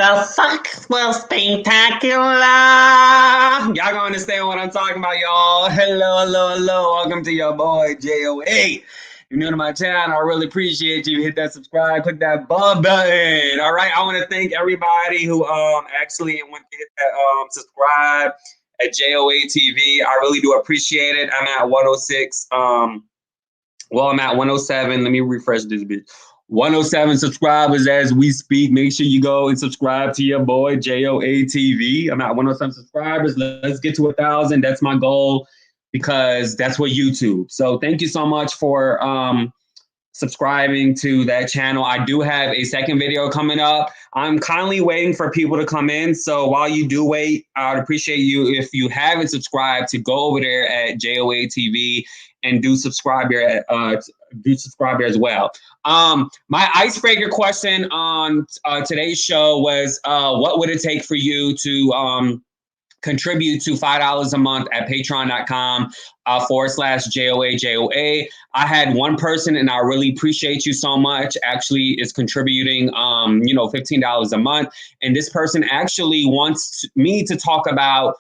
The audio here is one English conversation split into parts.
The sex was spectacular. Y'all gonna understand what I'm talking about, y'all. Hello. Welcome to your boy, JOA. If you're new to my channel, I really appreciate you. Hit that subscribe, click that bell button. All right, I want to thank everybody who actually went to hit that subscribe at JOA TV. I really do appreciate it. I'm at 106. I'm at 107. Let me refresh this bitch. 107 subscribers as we speak. Make sure you go and subscribe to your boy JOA TV. I'm at 107 subscribers. Let's get to 1,000. That's my goal because that's what YouTube. So thank you so much for subscribing to that channel. I do have a second video coming up. I'm kindly waiting for people to come in. So while you do wait, I would appreciate you if you haven't subscribed to go over there at JOA TV and do subscribe here as well. My icebreaker question on today's show was, what would it take for you to contribute to $5 a month at patreon.com/JOA. I had one person, and I really appreciate you so much, actually is contributing, $15 a month. And this person actually wants me to talk about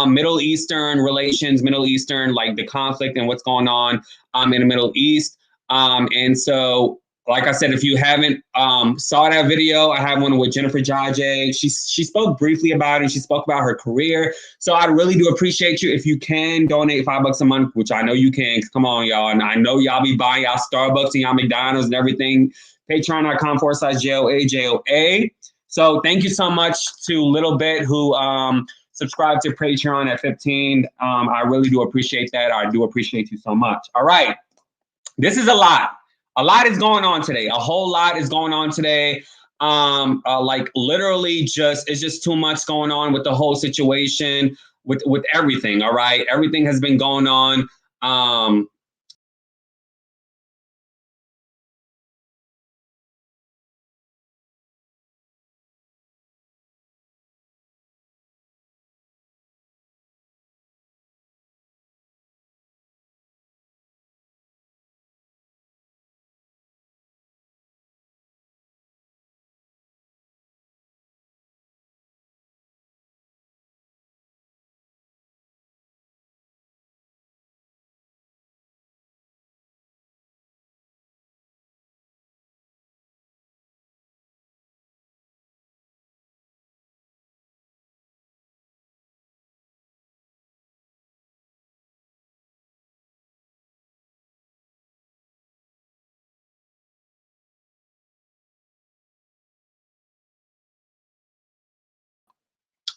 Middle Eastern relations, like the conflict and what's going on in the Middle East. And so, like I said, if you haven't saw that video, I have one with Jennifer Jaje. She spoke briefly about it. She spoke about her career. So I really do appreciate you if you can donate $5 a month, which I know you can. Come on, y'all. And I know y'all be buying y'all Starbucks and y'all McDonald's and everything. Patreon.com/JOA. So thank you so much to Little Bit who subscribe to Patreon at 15. I really do appreciate that. I do appreciate you so much. All right. This is a lot. A lot is going on today. A whole lot is going on today. Like literally it's just too much going on with the whole situation with everything. All right. Everything has been going on.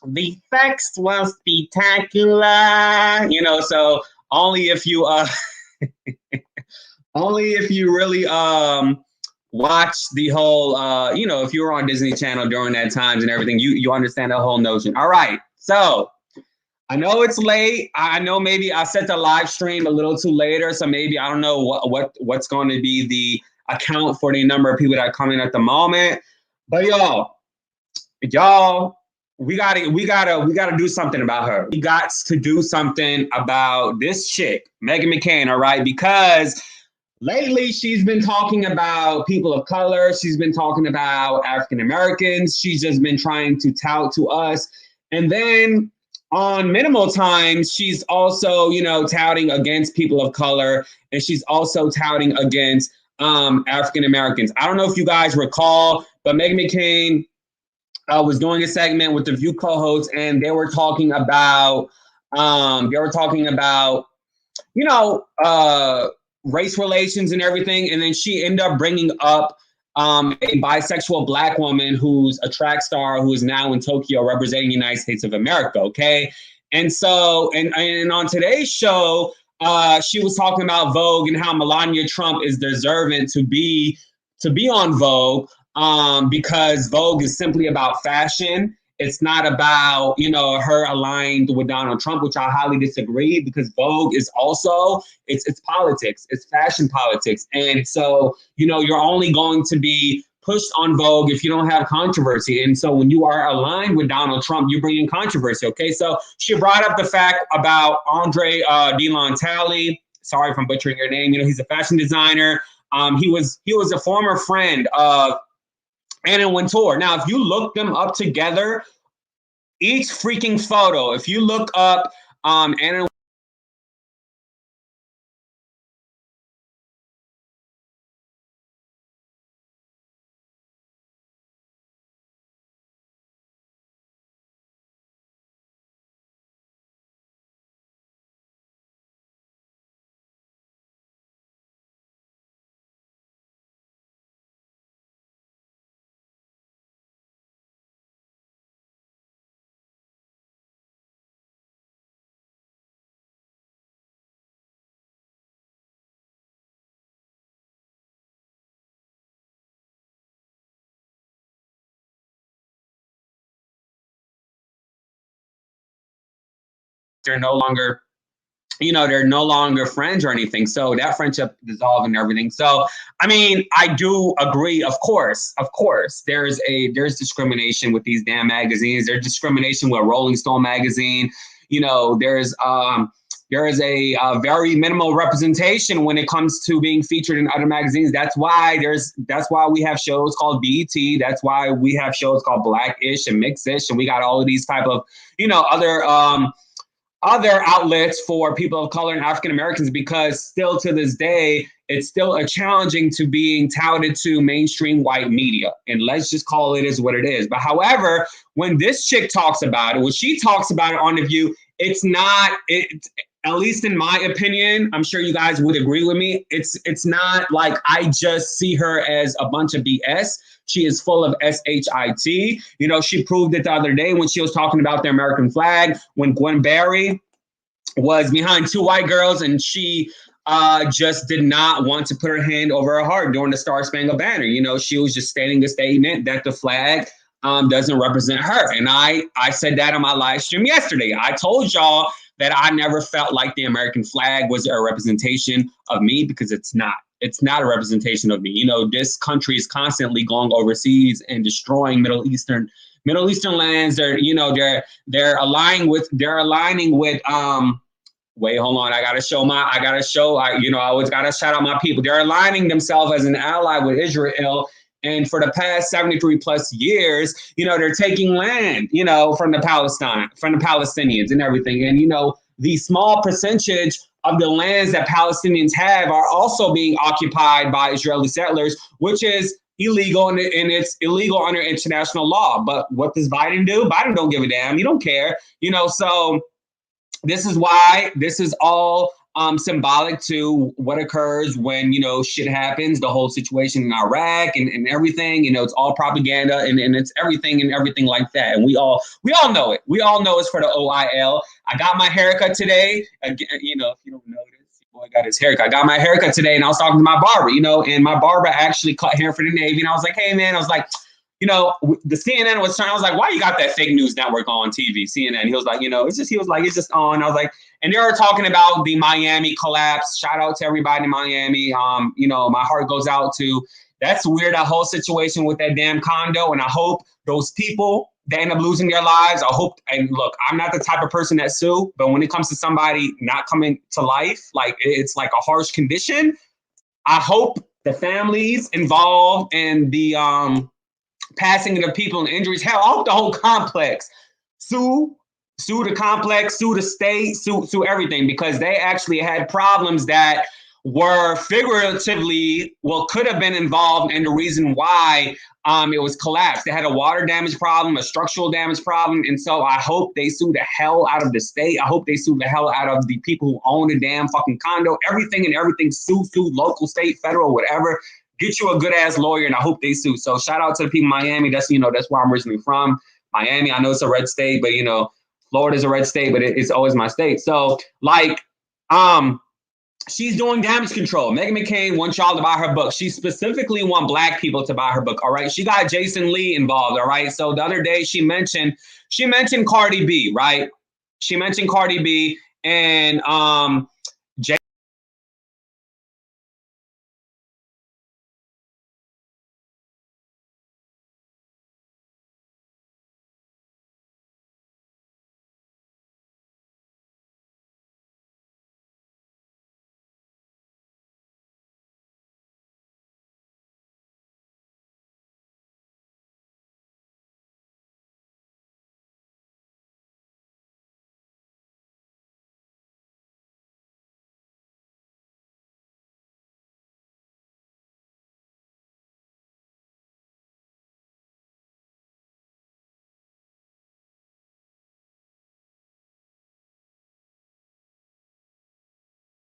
The sex was spectacular. So only if you only if you really watch the whole if you were on Disney Channel during that times and everything, you understand the whole notion. All right. So I know it's late. I know maybe I set the live stream a little too later. So maybe I don't know what's going to be the account for the number of people that are coming at the moment. But y'all, we gotta do something about her. We got to do something about this chick, Meghan McCain, all right? Because lately she's been talking about people of color. She's been talking about African Americans. She's just been trying to tout to us. And then on minimal times, she's also, touting against people of color. And she's also touting against African Americans. I don't know if you guys recall, but Meghan McCain was doing a segment with the View co-hosts, and they were talking about, race relations and everything. And then she ended up bringing up a bisexual Black woman who's a track star who is now in Tokyo representing the United States of America. Okay. And so, and on today's show, she was talking about Vogue and how Melania Trump is deserving to be on Vogue. Because Vogue is simply about fashion. It's not about, her aligned with Donald Trump, which I highly disagree, because Vogue is also, it's politics, it's fashion politics. And so, you're only going to be pushed on Vogue if you don't have controversy. And so when you are aligned with Donald Trump, you bring in controversy. Okay. So she brought up the fact about Andre DeLontali. Sorry if I'm butchering your name. He's a fashion designer. He was a former friend of and Wintour. Now, if you look them up together, each freaking photo, if you look up Anna, they're no longer, they're no longer friends or anything. So that friendship dissolved and everything. So, I mean, I do agree. Of course, there's discrimination with these damn magazines. There's discrimination with Rolling Stone magazine. There is a very minimal representation when it comes to being featured in other magazines. That's why we have shows called BET. That's why we have shows called Blackish and Mixish, and we got all of these type of other outlets for people of color and African Americans, because still to this day, it's still a challenging to being touted to mainstream white media. And let's just call it as what it is. But however, when this chick talks about it, when she talks about it on The View, it's not, at least in my opinion, I'm sure you guys would agree with me. It's not like I just see her as a bunch of BS. She is full of shit. She proved it the other day when she was talking about the American flag, when Gwen Berry was behind two white girls and she just did not want to put her hand over her heart during the Star Spangle Banner. She was just stating a statement that the flag doesn't represent her. And I said that on my live stream yesterday. I told y'all that I never felt like the American flag was a representation of me, because it's not. It's not a representation of me. This country is constantly going overseas and destroying Middle Eastern lands. They're aligning with wait, hold on. I always gotta shout out my people. They're aligning themselves as an ally with Israel. And for the past 73 plus years, they're taking land, from the Palestinians and everything. And, the small percentage of the lands that Palestinians have are also being occupied by Israeli settlers, which is illegal, and it's illegal under international law. But what does Biden do? Biden don't give a damn. He don't care, so this is why this is all symbolic to what occurs when, shit happens, the whole situation in Iraq and everything. It's all propaganda, and it's everything like that. And we all know it. We all know it's for the OIL. I got my haircut today. Again, if you don't know this, boy got his haircut. I got my haircut today, and I was talking to my barber, and my barber actually cut hair for the Navy. And I was like, hey, man, the CNN was trying. I was like, why you got that fake news network on TV, CNN? He was like, it's just on. I was like, and they were talking about the Miami collapse. Shout out to everybody in Miami. My heart goes out to, that's weird, that whole situation with that damn condo. And I hope those people that end up losing their lives, and look, I'm not the type of person that sue, but when it comes to somebody not coming to life, like it's like a harsh condition, I hope the families involved and the passing of people and injuries, hell, I hope the whole complex sue the complex, sue the state, sue everything, because they actually had problems that were figuratively, could have been involved in the reason why it was collapsed. They had a water damage problem, a structural damage problem, and so I hope they sue the hell out of the state. I hope they sue the hell out of the people who own the damn fucking condo, everything, sue local, state, federal, whatever. Get you a good ass lawyer, and I hope they sue. So shout out to the people in Miami. That's where I'm originally from. Miami, I know it's a red state, but Florida's a red state, but it's always my state. So she's doing damage control. Meghan McCain wants y'all to buy her book. She specifically wants Black people to buy her book. All right. She got Jason Lee involved. All right. So the other day she mentioned Cardi B, right? She mentioned Cardi B, and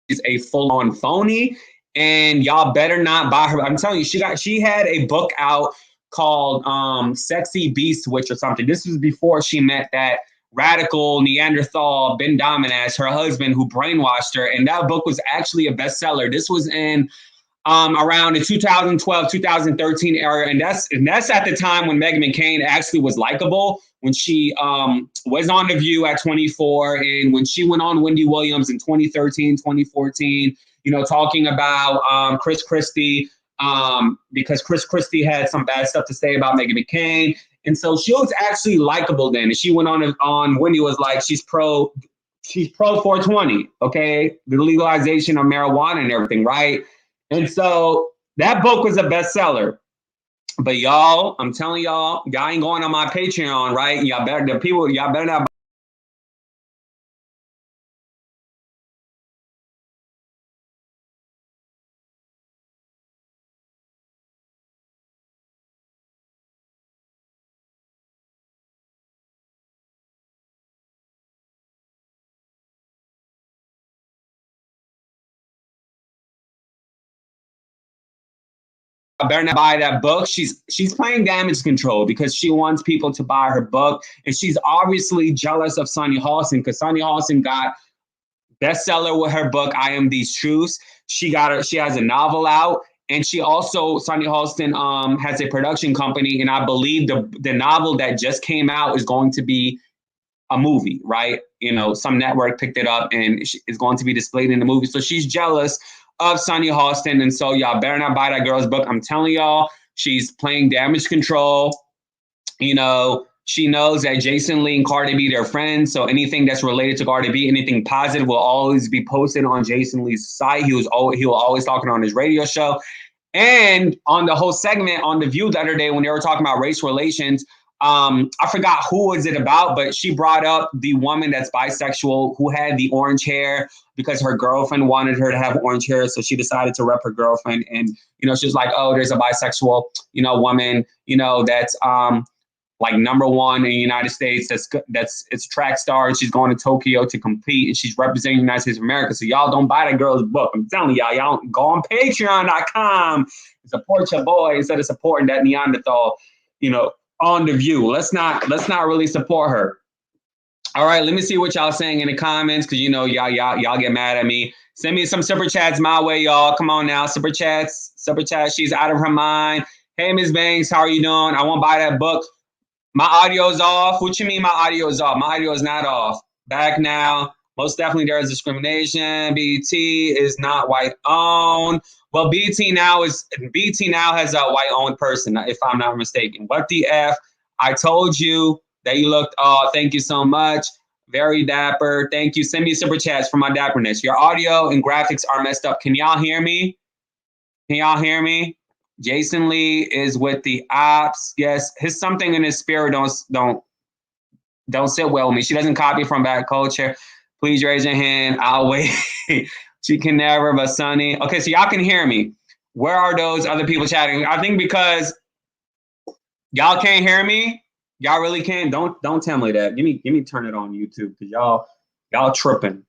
is a full-on phony, and y'all better not buy her. I'm telling you, she had a book out called Sexy Beast Witch or something. This was before she met that radical Neanderthal Ben Dominus, her husband, who brainwashed her. And that book was actually a bestseller. This was in around the 2012, 2013 era. And that's at the time when Meghan McCain actually was likable, when she was on The View at 24, and when she went on Wendy Williams in 2013, 2014, you know, talking about Chris Christie, because Chris Christie had some bad stuff to say about Meghan McCain. And so she was actually likable then. And she went on Wendy was like, she's pro 420, okay? The legalization of marijuana and everything, right? And so that book was a bestseller. But y'all, I'm telling y'all ain't going on my Patreon, right? Y'all better not. I better not buy that book. She's playing damage control because she wants people to buy her book, and she's obviously jealous of Sunny Hostin because Sunny Hostin got bestseller with her book I Am These Truths. She has a novel out, and she also, Sunny Hostin has a production company, and I believe the novel that just came out is going to be a movie, right? You know, some network picked it up and is going to be displayed in the movie. So she's jealous of Sunny Hostin, and so y'all better not buy that girl's book. I'm telling y'all, she's playing damage control. You know, she knows that Jason Lee and Cardi B, they're friends. So anything that's related to Cardi B, anything positive will always be posted on Jason Lee's site. He was always talking on his radio show. And on the whole segment on The View the other day when they were talking about race relations, I forgot who was it about, but she brought up the woman that's bisexual who had the orange hair because her girlfriend wanted her to have orange hair. So she decided to rep her girlfriend. And, you know, she was like, oh, there's a bisexual, you know, woman, you know, that's like #1 in the United States. It's a track star. And she's going to Tokyo to compete, and she's representing the United States of America. So y'all don't buy that girl's book. I'm telling y'all go on patreon.com and support your boy instead of supporting that Neanderthal, you know, on The View. Let's not really support her. All right, let me see what y'all saying in the comments, because you know y'all get mad at me. Send me some super chats my way, y'all. Come on now, super chats. She's out of her mind. Hey, Ms. Banks, how are you doing? I won't buy that book. My audio's off. What you mean my audio is off? My audio is not off. Back now. Most definitely there is discrimination. BT is not white owned. Well, BT now has a white owned person, if I'm not mistaken. What the F? I told you that you looked. Oh, thank you so much. Very dapper. Thank you. Send me super chats for my dapperness. Your audio and graphics are messed up. Can y'all hear me? Jason Lee is with the ops. Yes, his something in his spirit don't sit well with me. She doesn't copy from bad culture. Please raise your hand. I'll wait. She can never, but Sunny. Okay, so y'all can hear me. Where are those other people chatting? I think because y'all can't hear me. Y'all really can't. Don't tell me that. Give me turn it on YouTube, because y'all tripping.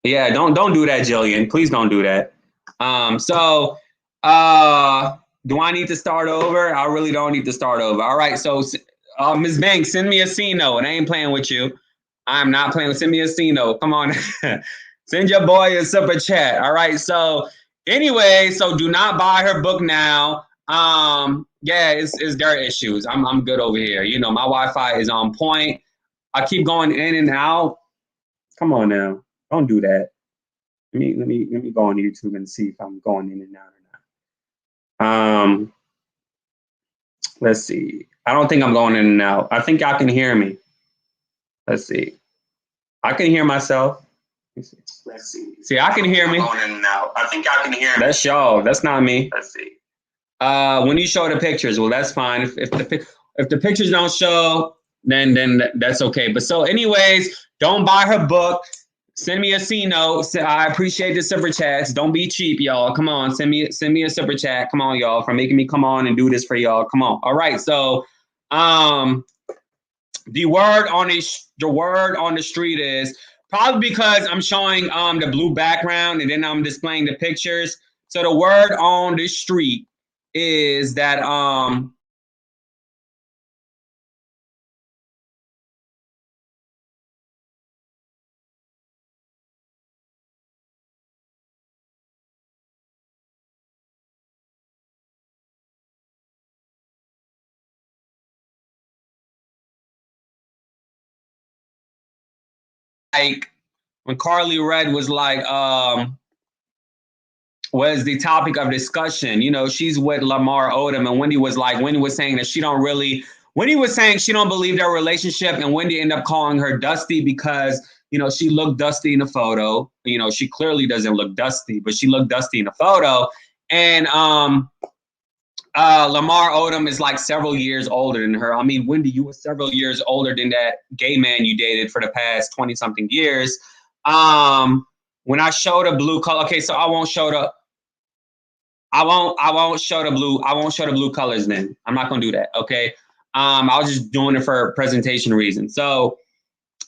Yeah, don't do that, Jillian. Please don't do that. Do I need to start over? I really don't need to start over. All right, so Ms. Banks, send me a C note. I ain't playing with you. I'm not playing with. Send me a C note. Come on. Send your boy a super chat. All right. So anyway, so do not buy her book now. Yeah, it's their issues. I'm good over here. You know, my Wi-Fi is on point. I keep going in and out. Come on now. Don't do that. Let me go on YouTube and see if I'm going in and out or not. Let's see. I don't think I'm going in and out. I think y'all can hear me. Let's see. I can hear myself. Let's see. See, I can hear me. Going in and out. I think I can hear me. That's y'all. That's not me. Let's see. When you show the pictures, well, that's fine. If the pictures don't show, then that's okay. But so, anyways, don't buy her book. Send me a C note. I appreciate the super chats. Don't be cheap, y'all. Come on, send me a super chat. Come on, y'all, for making me come on and do this for y'all. Come on. All right. So, the word on the street is Probably because I'm showing the blue background and then I'm displaying the pictures. So the word on the street is that like when Carly Red was the topic of discussion. You know, she's with Lamar Odom, and Wendy was saying that Wendy was saying she don't believe their relationship, and Wendy ended up calling her Dusty because, you know, she looked dusty in the photo. You know, she clearly doesn't look dusty, but she looked dusty in the photo. And Lamar Odom is like several years older than her. I mean, Wendy, you were several years older than that gay man you dated for the past 20 something years. When I show the blue color, okay, so I won't show the blue colors then. I'm not gonna do that, okay? I was just doing it for presentation reasons. So,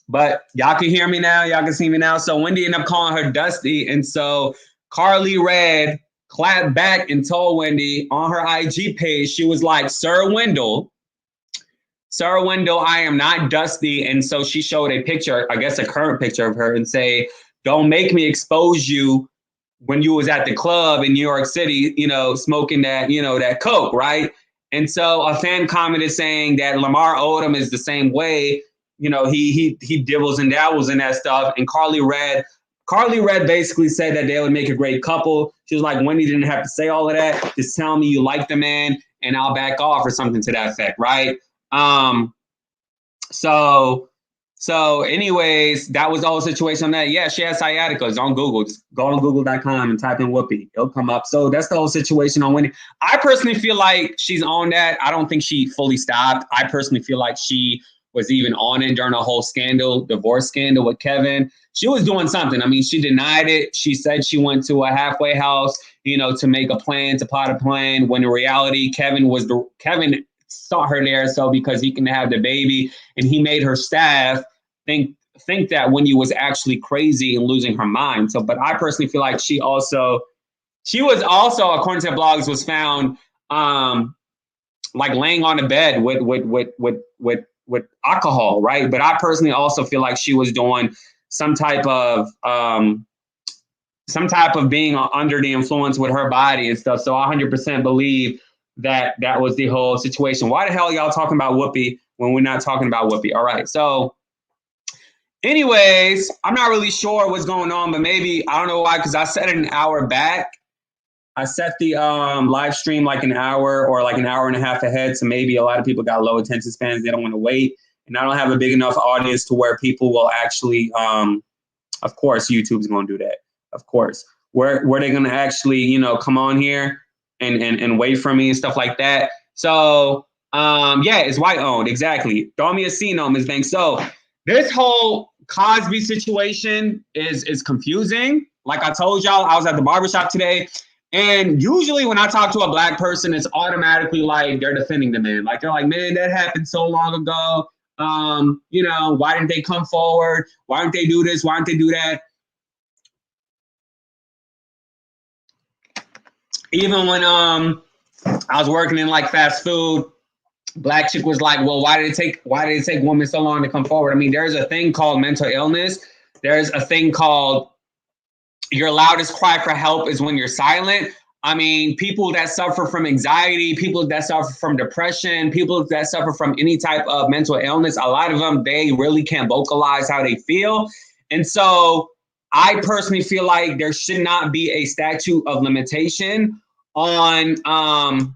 but y'all can hear me now, y'all can see me now. So Wendy ended up calling her Dusty, and so Carly Red clapped back and told Wendy on her IG page, she was like, Sir Wendell, I am not Dusty. And so she showed a picture, I guess a current picture of her, and say, don't make me expose you when you was at the club in New York City, you know, smoking that, you know, that Coke, right? And so a fan commented saying that Lamar Odom is the same way, you know, he dibbles and dabbles in that stuff. And Carly Red basically said that they would make a great couple. She was like, Wendy didn't have to say all of that. Just tell me you like the man and I'll back off or something to that effect, right? So anyways, that was the whole situation on that. Yeah, she has sciatica. It's on Google. Just go on Google.com and type in Whoopi. It'll come up. So that's the whole situation on Wendy. I personally feel like she's on that. I don't think she fully stopped. I personally feel like she was even on it during the whole divorce scandal with Kevin. She was doing something. I mean, she denied it. She said she went to a halfway house, you know, to make a plan, to pot a plan, when in reality, Kevin saw her there so because he can have the baby, and he made her staff think that Wendy was actually crazy and losing her mind. So, but I personally feel like she was also, according to blogs, was found like laying on the bed with alcohol, right? But I personally also feel like she was doing some type of being under the influence with her body and stuff. So I 100% believe that was the whole situation. Why the hell y'all talking about Whoopi when we're not talking about Whoopi? All right, so anyways, I'm not really sure what's going on, but maybe, I don't know why, because I set it an hour back. I set the live stream like an hour or like an hour and a half ahead, so maybe a lot of people got low attention spans. They don't want to wait, and I don't have a big enough audience to where people will actually, of course, YouTube's going to do that. Of course, where they're going to actually, you know, come on here and wait for me and stuff like that. So, yeah, it's white owned. Exactly. Throw me a C on Ms. Banks. So this whole Cosby situation is confusing. Like I told y'all, I was at the barbershop today, and usually when I talk to a black person, it's automatically like they're defending the man. Like they're like, man, that happened so long ago. You know, why didn't they come forward? Why didn't they do this? Why didn't they do that? Even when I was working in like fast food, black chick was like, well, why did it take women so long to come forward? I mean, there's a thing called mental illness. There's a thing called your loudest cry for help is when you're silent. I mean, people that suffer from anxiety, people that suffer from depression, people that suffer from any type of mental illness, a lot of them, they really can't vocalize how they feel. And so I personally feel like there should not be a statute of limitation on I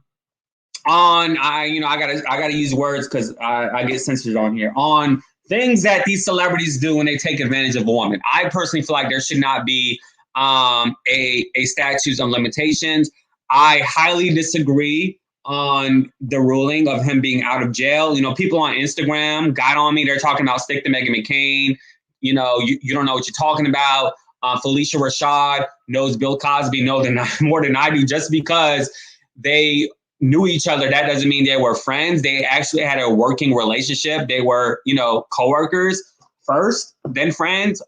gotta use words because I get censored on here, on things that these celebrities do when they take advantage of a woman. I personally feel like there should not be a statute of limitations. I highly disagree on the ruling of him being out of jail. You know, people on Instagram got on me. They're talking about stick to Meghan McCain. You know, you don't know what you're talking about. Felicia Rashad knows Bill Cosby more than I do. Just because they knew each other, that doesn't mean they were friends. They actually had a working relationship. They were, you know, coworkers first, then friends.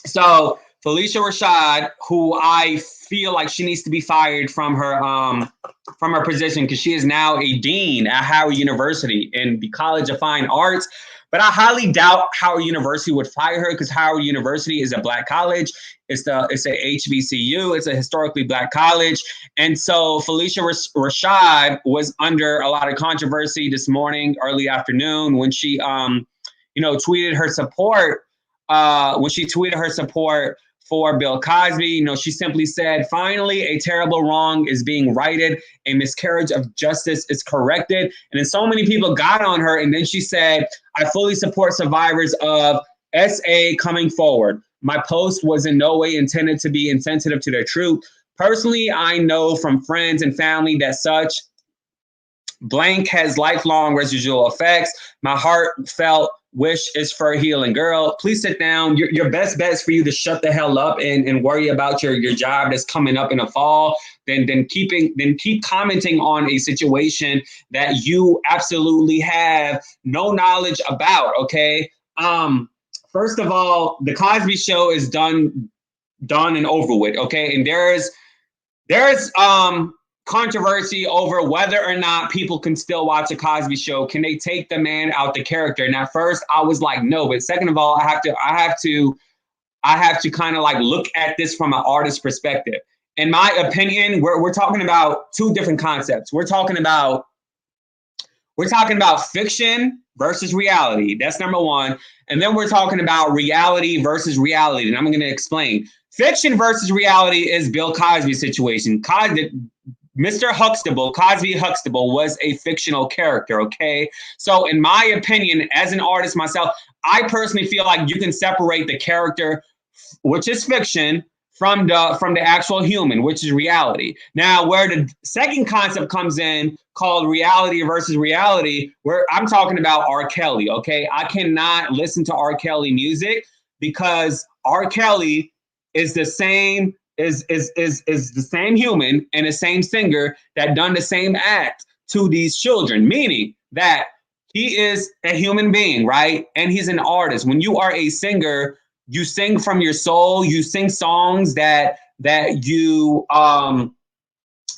So Felicia Rashad, who I feel like she needs to be fired from her position because she is now a dean at Howard University in the College of Fine Arts. But I highly doubt Howard University would fire her because Howard University is a black college. It's a HBCU. It's a historically black college. And so Felicia Rashad was under a lot of controversy this morning, early afternoon, when she, tweeted her support. When she tweeted her support for Bill Cosby, she simply said, finally, a terrible wrong is being righted. A miscarriage of justice is corrected. And then so many people got on her. And then she said, I fully support survivors of SA coming forward. My post was in no way intended to be insensitive to their truth. Personally, I know from friends and family that such blank has lifelong residual effects. My heartfelt wish is for healing. Girl, please sit down. Your best bet is for you to shut the hell up and worry about your job that's coming up in the fall. Then keep commenting on a situation that you absolutely have no knowledge about. Okay. First of all, the Cosby Show is done and over with. Okay, and there's controversy over whether or not people can still watch a Cosby Show. Can they take the man out the character? And at first I was like, no. But second of all, I have to kind of like look at this from an artist's perspective. In my opinion, we're talking about two different concepts. We're talking about fiction versus reality. That's number one. And then we're talking about reality versus reality. And I'm going to explain. Fiction versus reality is Bill Cosby's situation. Mr. Huxtable, Cosby Huxtable, was a fictional character, okay? So in my opinion, as an artist myself, I personally feel like you can separate the character, which is fiction, from the actual human, which is reality. Now, where the second concept comes in, called reality versus reality, where I'm talking about R. Kelly, okay? I cannot listen to R. Kelly music because R. Kelly is the same is the same human and the same singer that done the same act to these children, meaning that he is a human being, right? And he's an artist. When you are a singer, you sing from your soul. You sing songs that you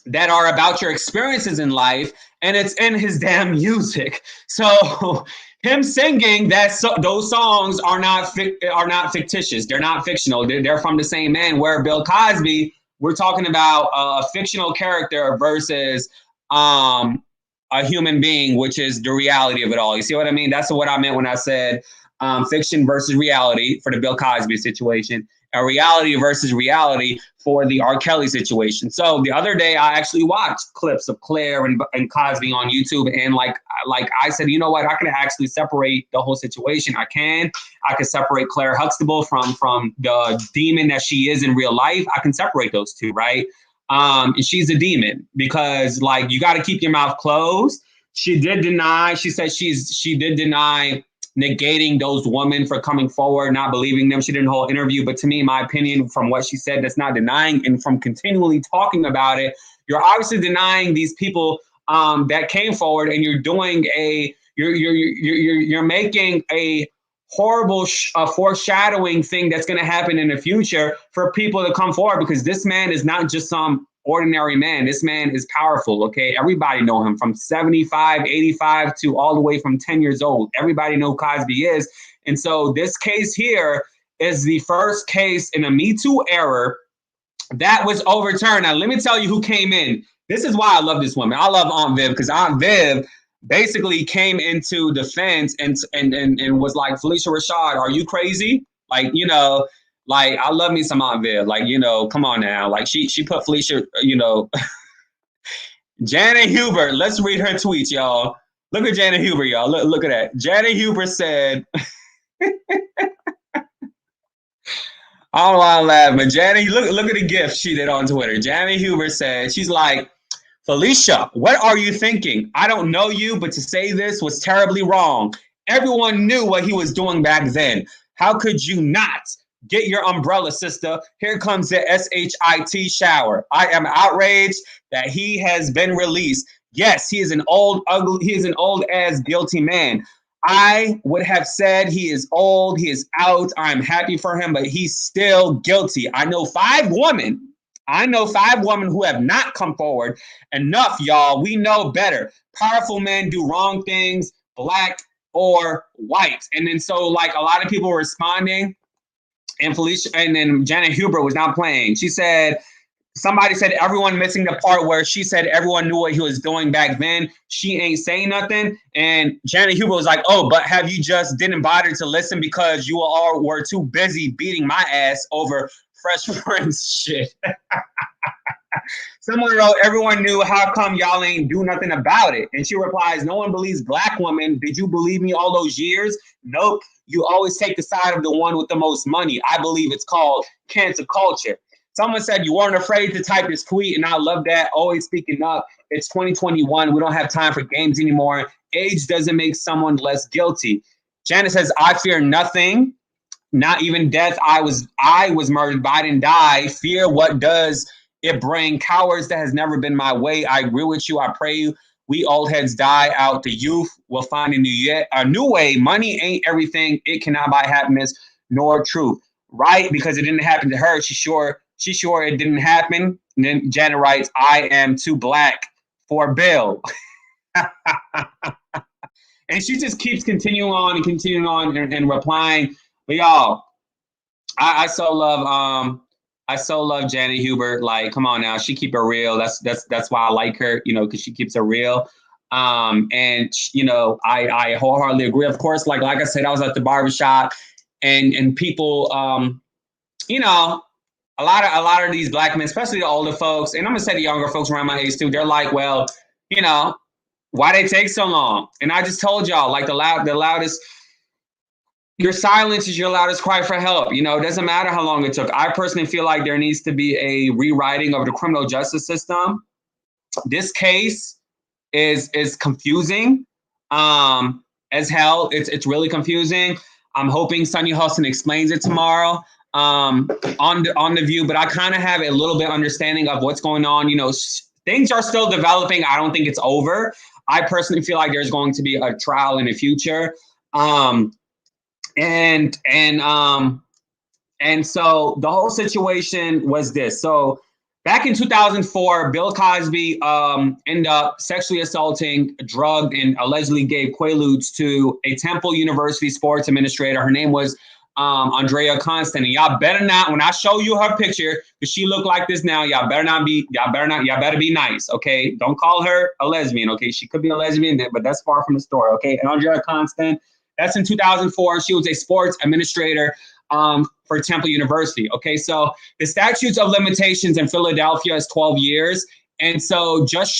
that are about your experiences in life, and it's in his damn music. So him singing those songs are not fictitious. They're not fictional. They're from the same man. Where Bill Cosby, we're talking about a fictional character versus a human being, which is the reality of it all. You see what I mean? That's what I meant when I said fiction versus reality for the Bill Cosby situation, and reality versus reality for the R. Kelly situation. So the other day, I actually watched clips of Claire and Cosby on YouTube, and like I said, you know what? I can actually separate the whole situation. I can separate Claire Huxtable from the demon that she is in real life. I can separate those two, right? And she's a demon because, like, you got to keep your mouth closed. She did deny. She said she did deny negating those women for coming forward, not believing them. She did a whole interview, but to me, in my opinion, from what she said, that's not denying. And from continually talking about it, you're obviously denying these people that came forward, and you're doing you're making a horrible foreshadowing thing that's going to happen in the future for people to come forward, because this man is not just some ordinary man. This man is powerful, okay? Everybody know him from 75, 85 to all the way from 10 years old. Everybody know Cosby is. And so this case here is the first case in a Me Too era that was overturned. Now, let me tell you who came in. This is why I love this woman. I love Aunt Viv, because Aunt Viv basically came into defense and was like, Felicia Rashad, are you crazy? Like, you know, like, I love me some Aunt Viv. Like, you know, come on now. Like, she put Felicia, you know. Janet Huber, let's read her tweets, y'all. Look at Janet Huber, y'all. Look at that. Janet Huber said, I don't know why I'm laughing, but Janet, look at the gift she did on Twitter. Janet Huber said, she's like, Felicia, what are you thinking? I don't know you, but to say this was terribly wrong. Everyone knew what he was doing back then. How could you not? Get your umbrella, sister. Here comes the SHIT shower. I am outraged that he has been released. Yes, he is an old, ugly, he is an old ass guilty man. I would have said he is old, he is out. I'm happy for him, but he's still guilty. I know five women who have not come forward. Enough, y'all. We know better. Powerful men do wrong things, black or white. And then so like a lot of people were responding, and Felicia and then Janet Huber was not playing. She said, somebody said everyone missing the part where she said everyone knew what he was doing back then. She ain't saying nothing. And Janet Huber was like, oh, but have you just didn't bother to listen because you all were too busy beating my ass over Fresh Prince shit. Someone wrote, everyone knew, how come y'all ain't do nothing about it? And she replies, no one believes black women. Did you believe me all those years? Nope. You always take the side of the one with the most money. I believe it's called cancel culture. Someone said you weren't afraid to type this tweet, and I love that. Always speaking up. It's 2021. We don't have time for games anymore. Age doesn't make someone less guilty. Janice says, I fear nothing, not even death. I was murdered, but I didn't die. Fear, what does it bring? Cowards, that has never been my way. I agree with you. I pray we old heads die out. The youth will find a new way. Money ain't everything. It cannot buy happiness nor truth. Right? Because it didn't happen to her. She's sure it didn't happen. And then Janet writes, I am too black for Bill. And she just keeps continuing on and replying. But y'all, I so love Janet Huber. Like, come on now, she keep it real. That's why I like her, because she keeps it real. And I wholeheartedly agree. Of course, like I said, I was at the barbershop and people, a lot of these black men, especially the older folks, and I'm gonna say the younger folks around my age too, they're like, well, why they take so long? And I just told y'all, like the loudest, your silence is your loudest cry for help. It doesn't matter how long it took. I personally feel like there needs to be a rewriting of the criminal justice system. This case is confusing as hell. It's really confusing. I'm hoping Sunny Huston explains it tomorrow on the View, but I kind of have a little bit understanding of what's going on. Things are still developing. I don't think it's over. I personally feel like there's going to be a trial in the future. And so the whole situation was this. So back in 2004, Bill Cosby ended up sexually assaulting, drugged, and allegedly gave quaaludes to a Temple University sports administrator. Her name was Andrea Constant. And y'all better not, when I show you her picture, because she look like this now, y'all better be nice, okay? Don't call her a lesbian, okay? She could be a lesbian, but that's far from the story, okay? And Andrea Constant, that's in 2004. She was a sports administrator for Temple University. Okay, so the statutes of limitations in Philadelphia is 12 years. And so days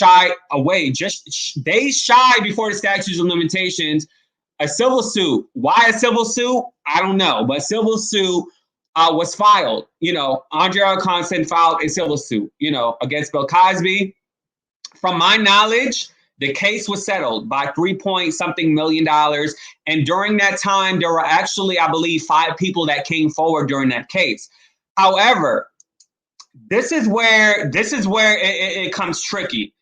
shy before the statutes of limitations, a civil suit. Why a civil suit? I don't know. But a civil suit was filed. Andrea Constant filed a civil suit, against Bill Cosby. From my knowledge, the case was settled by $3-something million. And during that time, there were actually, I believe, 5 people that came forward during that case. However, this is where it comes tricky.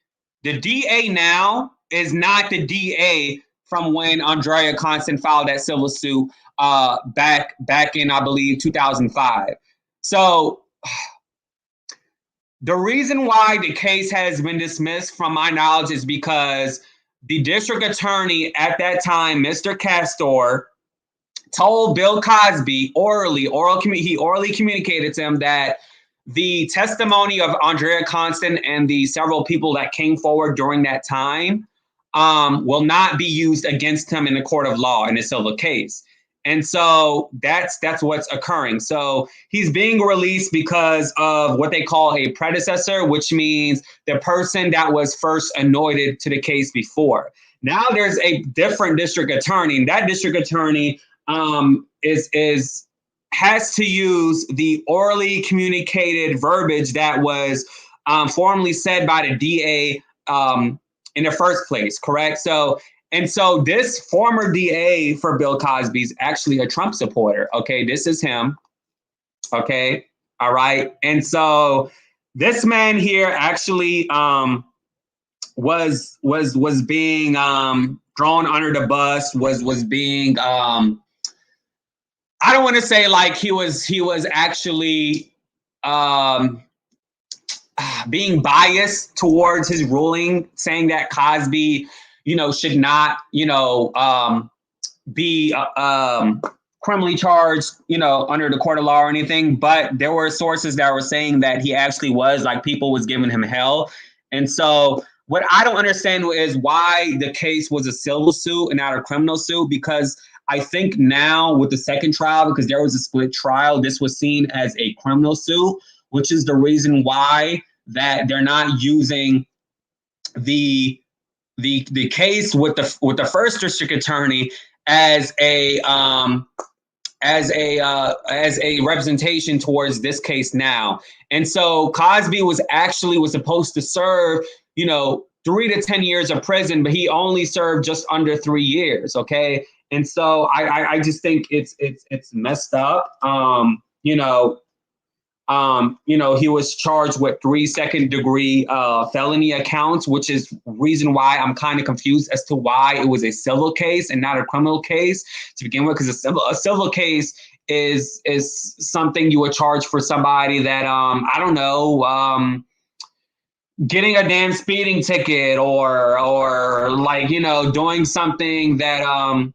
The DA now is not the DA from when Andrea Constant filed that civil suit back in, I believe, 2005. So the reason why the case has been dismissed, from my knowledge, is because the district attorney at that time, Mr. Castor, told Bill Cosby orally communicated to him that the testimony of Andrea Constant and the several people that came forward during that time will not be used against him in the court of law in a civil case. And so that's what's occurring. So he's being released because of what they call a predecessor, which means the person that was first anointed to the case before. Now there's a different district attorney, and that district attorney has to use the orally communicated verbiage that was formally said by the DA in the first place, correct? So this former DA for Bill Cosby is actually a Trump supporter. Okay, this is him. Okay, all right. And so this man here actually was being thrown under the bus, was being I don't want to say like he was actually being biased towards his ruling, saying that Cosby, should not, be criminally charged, under the court of law or anything. But there were sources that were saying that he actually was, like, people was giving him hell. And so what I don't understand is why the case was a civil suit and not a criminal suit, because I think now with the second trial, because there was a split trial, this was seen as a criminal suit, which is the reason why that they're not using the case with the first district attorney as a representation towards this case now. And so Cosby was supposed to serve, 3 to 10 years of prison, but he only served just under 3 years. Okay. And so I just think it's messed up. He was charged with 3 second-degree felony accounts, which is reason why I'm kind of confused as to why it was a civil case and not a criminal case to begin with. Because a civil case is something you would charge for somebody that I don't know, getting a damn speeding ticket or like doing something that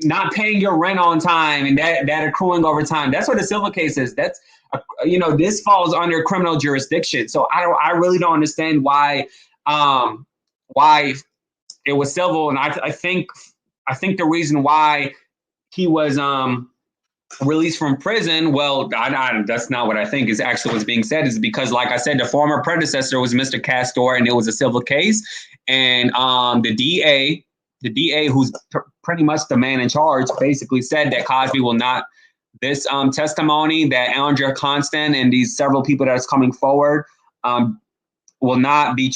not paying your rent on time and that accruing over time. That's what a civil case is. That's this falls under criminal jurisdiction. So I really don't understand why it was civil. And I think the reason why he was released from prison, well, that's not what I think is actually what's being said, is because, like I said, the former predecessor was Mr. Castor, and it was a civil case. And the DA, who's pretty much the man in charge, basically said that Cosby will not, this testimony that Andrea Constant and these several people that is coming forward will not be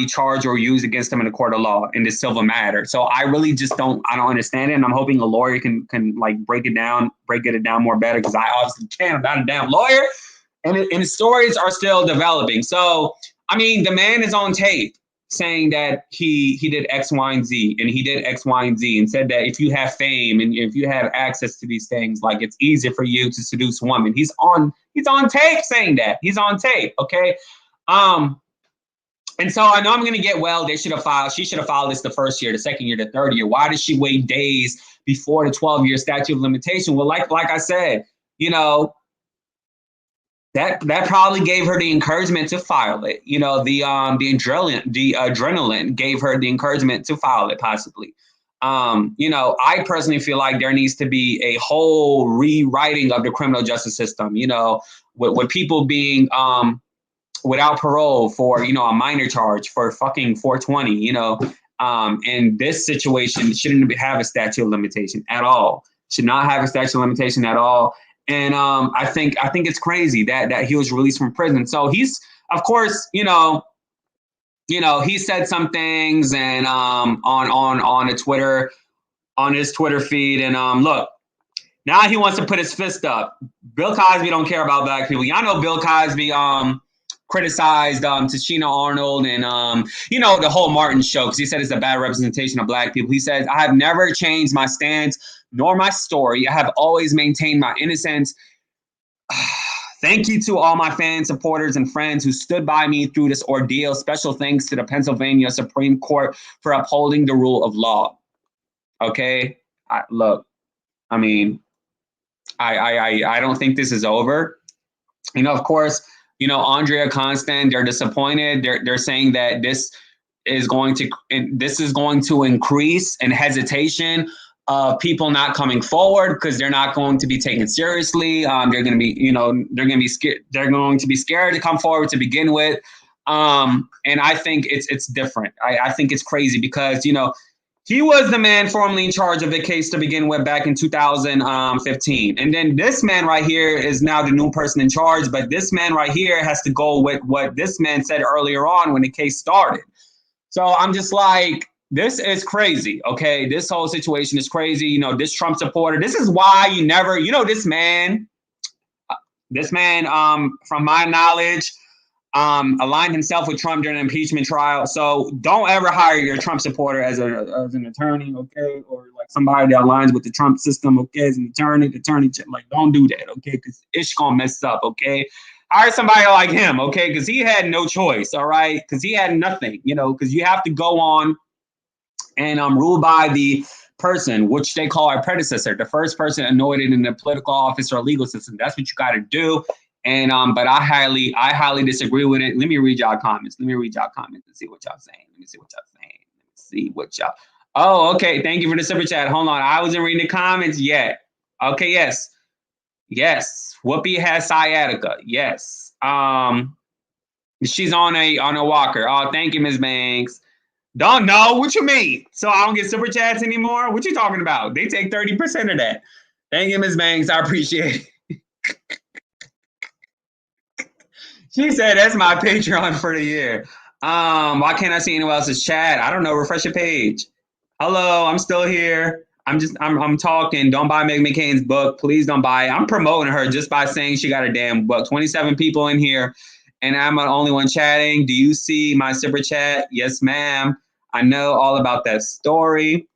charged or used against him in a court of law in this civil matter. So I really just don't understand it, and I'm hoping a lawyer can like break it down more better, because I obviously can't. I'm not a damn lawyer, and the stories are still developing. So I mean, the man is on tape saying that he did X, Y, and Z, and he did X, Y, and Z, and said that if you have fame and if you have access to these things, like, it's easier for you to seduce women. He's on tape saying that. He's on tape, okay? And so I know I'm going to get, well, she should have filed this the first year, the second year, the third year. Why did she wait days before the 12-year statute of limitation? Well, like I said, that probably gave her the encouragement to file it. The adrenaline gave her the encouragement to file it, possibly. I personally feel like there needs to be a whole rewriting of the criminal justice system, with people being without parole for, a minor charge for fucking 420, and this situation shouldn't have a statute of limitation at all. Should not have a statute of limitation at all. And I think it's crazy that he was released from prison. So he's, of course, he said some things and on his Twitter feed. And look, now he wants to put his fist up. Bill Cosby don't care about black people. Y'all know Bill Cosby criticized Tashina Arnold and the whole Martin show, because he said it's a bad representation of black people. He says, "I have never changed my stance nor my story. I have always maintained my innocence. Thank you to all my fans, supporters, and friends who stood by me through this ordeal. Special thanks to the Pennsylvania Supreme Court for upholding the rule of law." Okay, I don't think this is over. Of course, Andrea Constant, they're disappointed. They're saying that this is going to increase in hesitation of people not coming forward, because they're not going to be taken seriously. They're going to be, they're going to be scared. They're going to be scared to come forward to begin with. And I think it's different. I think it's crazy because, he was the man formerly in charge of the case to begin with back in 2015. And then this man right here is now the new person in charge. But this man right here has to go with what this man said earlier on when the case started. So I'm just like, this is crazy. Okay, this whole situation is crazy. This Trump supporter. This is why you never, this man, from my knowledge, aligned himself with Trump during the impeachment trial. So don't ever hire your Trump supporter as an attorney, okay? Or like somebody that aligns with the Trump system, okay, as an attorney, like don't do that, okay? Because it's gonna mess up, okay? Hire somebody like him, okay? Because he had no choice, all right? Because he had nothing, you know, because you have to go on and rule by the person, which they call our predecessor, the first person anointed in the political office or legal system. That's what you got to do. And but I highly disagree with it. Let me read y'all comments. Let me read y'all comments and see what y'all saying. Let me see what y'all saying. Let me see what y'all. Oh, okay. Thank you for the super chat. Hold on. I wasn't reading the comments yet. Okay, yes. Yes. Whoopi has sciatica. Yes. She's on a walker. Oh, thank you, Ms. Banks. Don't know. What you mean? So I don't get super chats anymore? What you talking about? They take 30% of that. Thank you, Ms. Banks. I appreciate it. She said that's my Patreon for the year. Why can't I see anyone else's chat? I don't know. Refresh your page. Hello, I'm still here. I'm talking. Don't buy Meghan McCain's book. Please don't buy it. I'm promoting her just by saying she got a damn book. 27 people in here, and I'm the only one chatting. Do you see my super chat? Yes, ma'am. I know all about that story.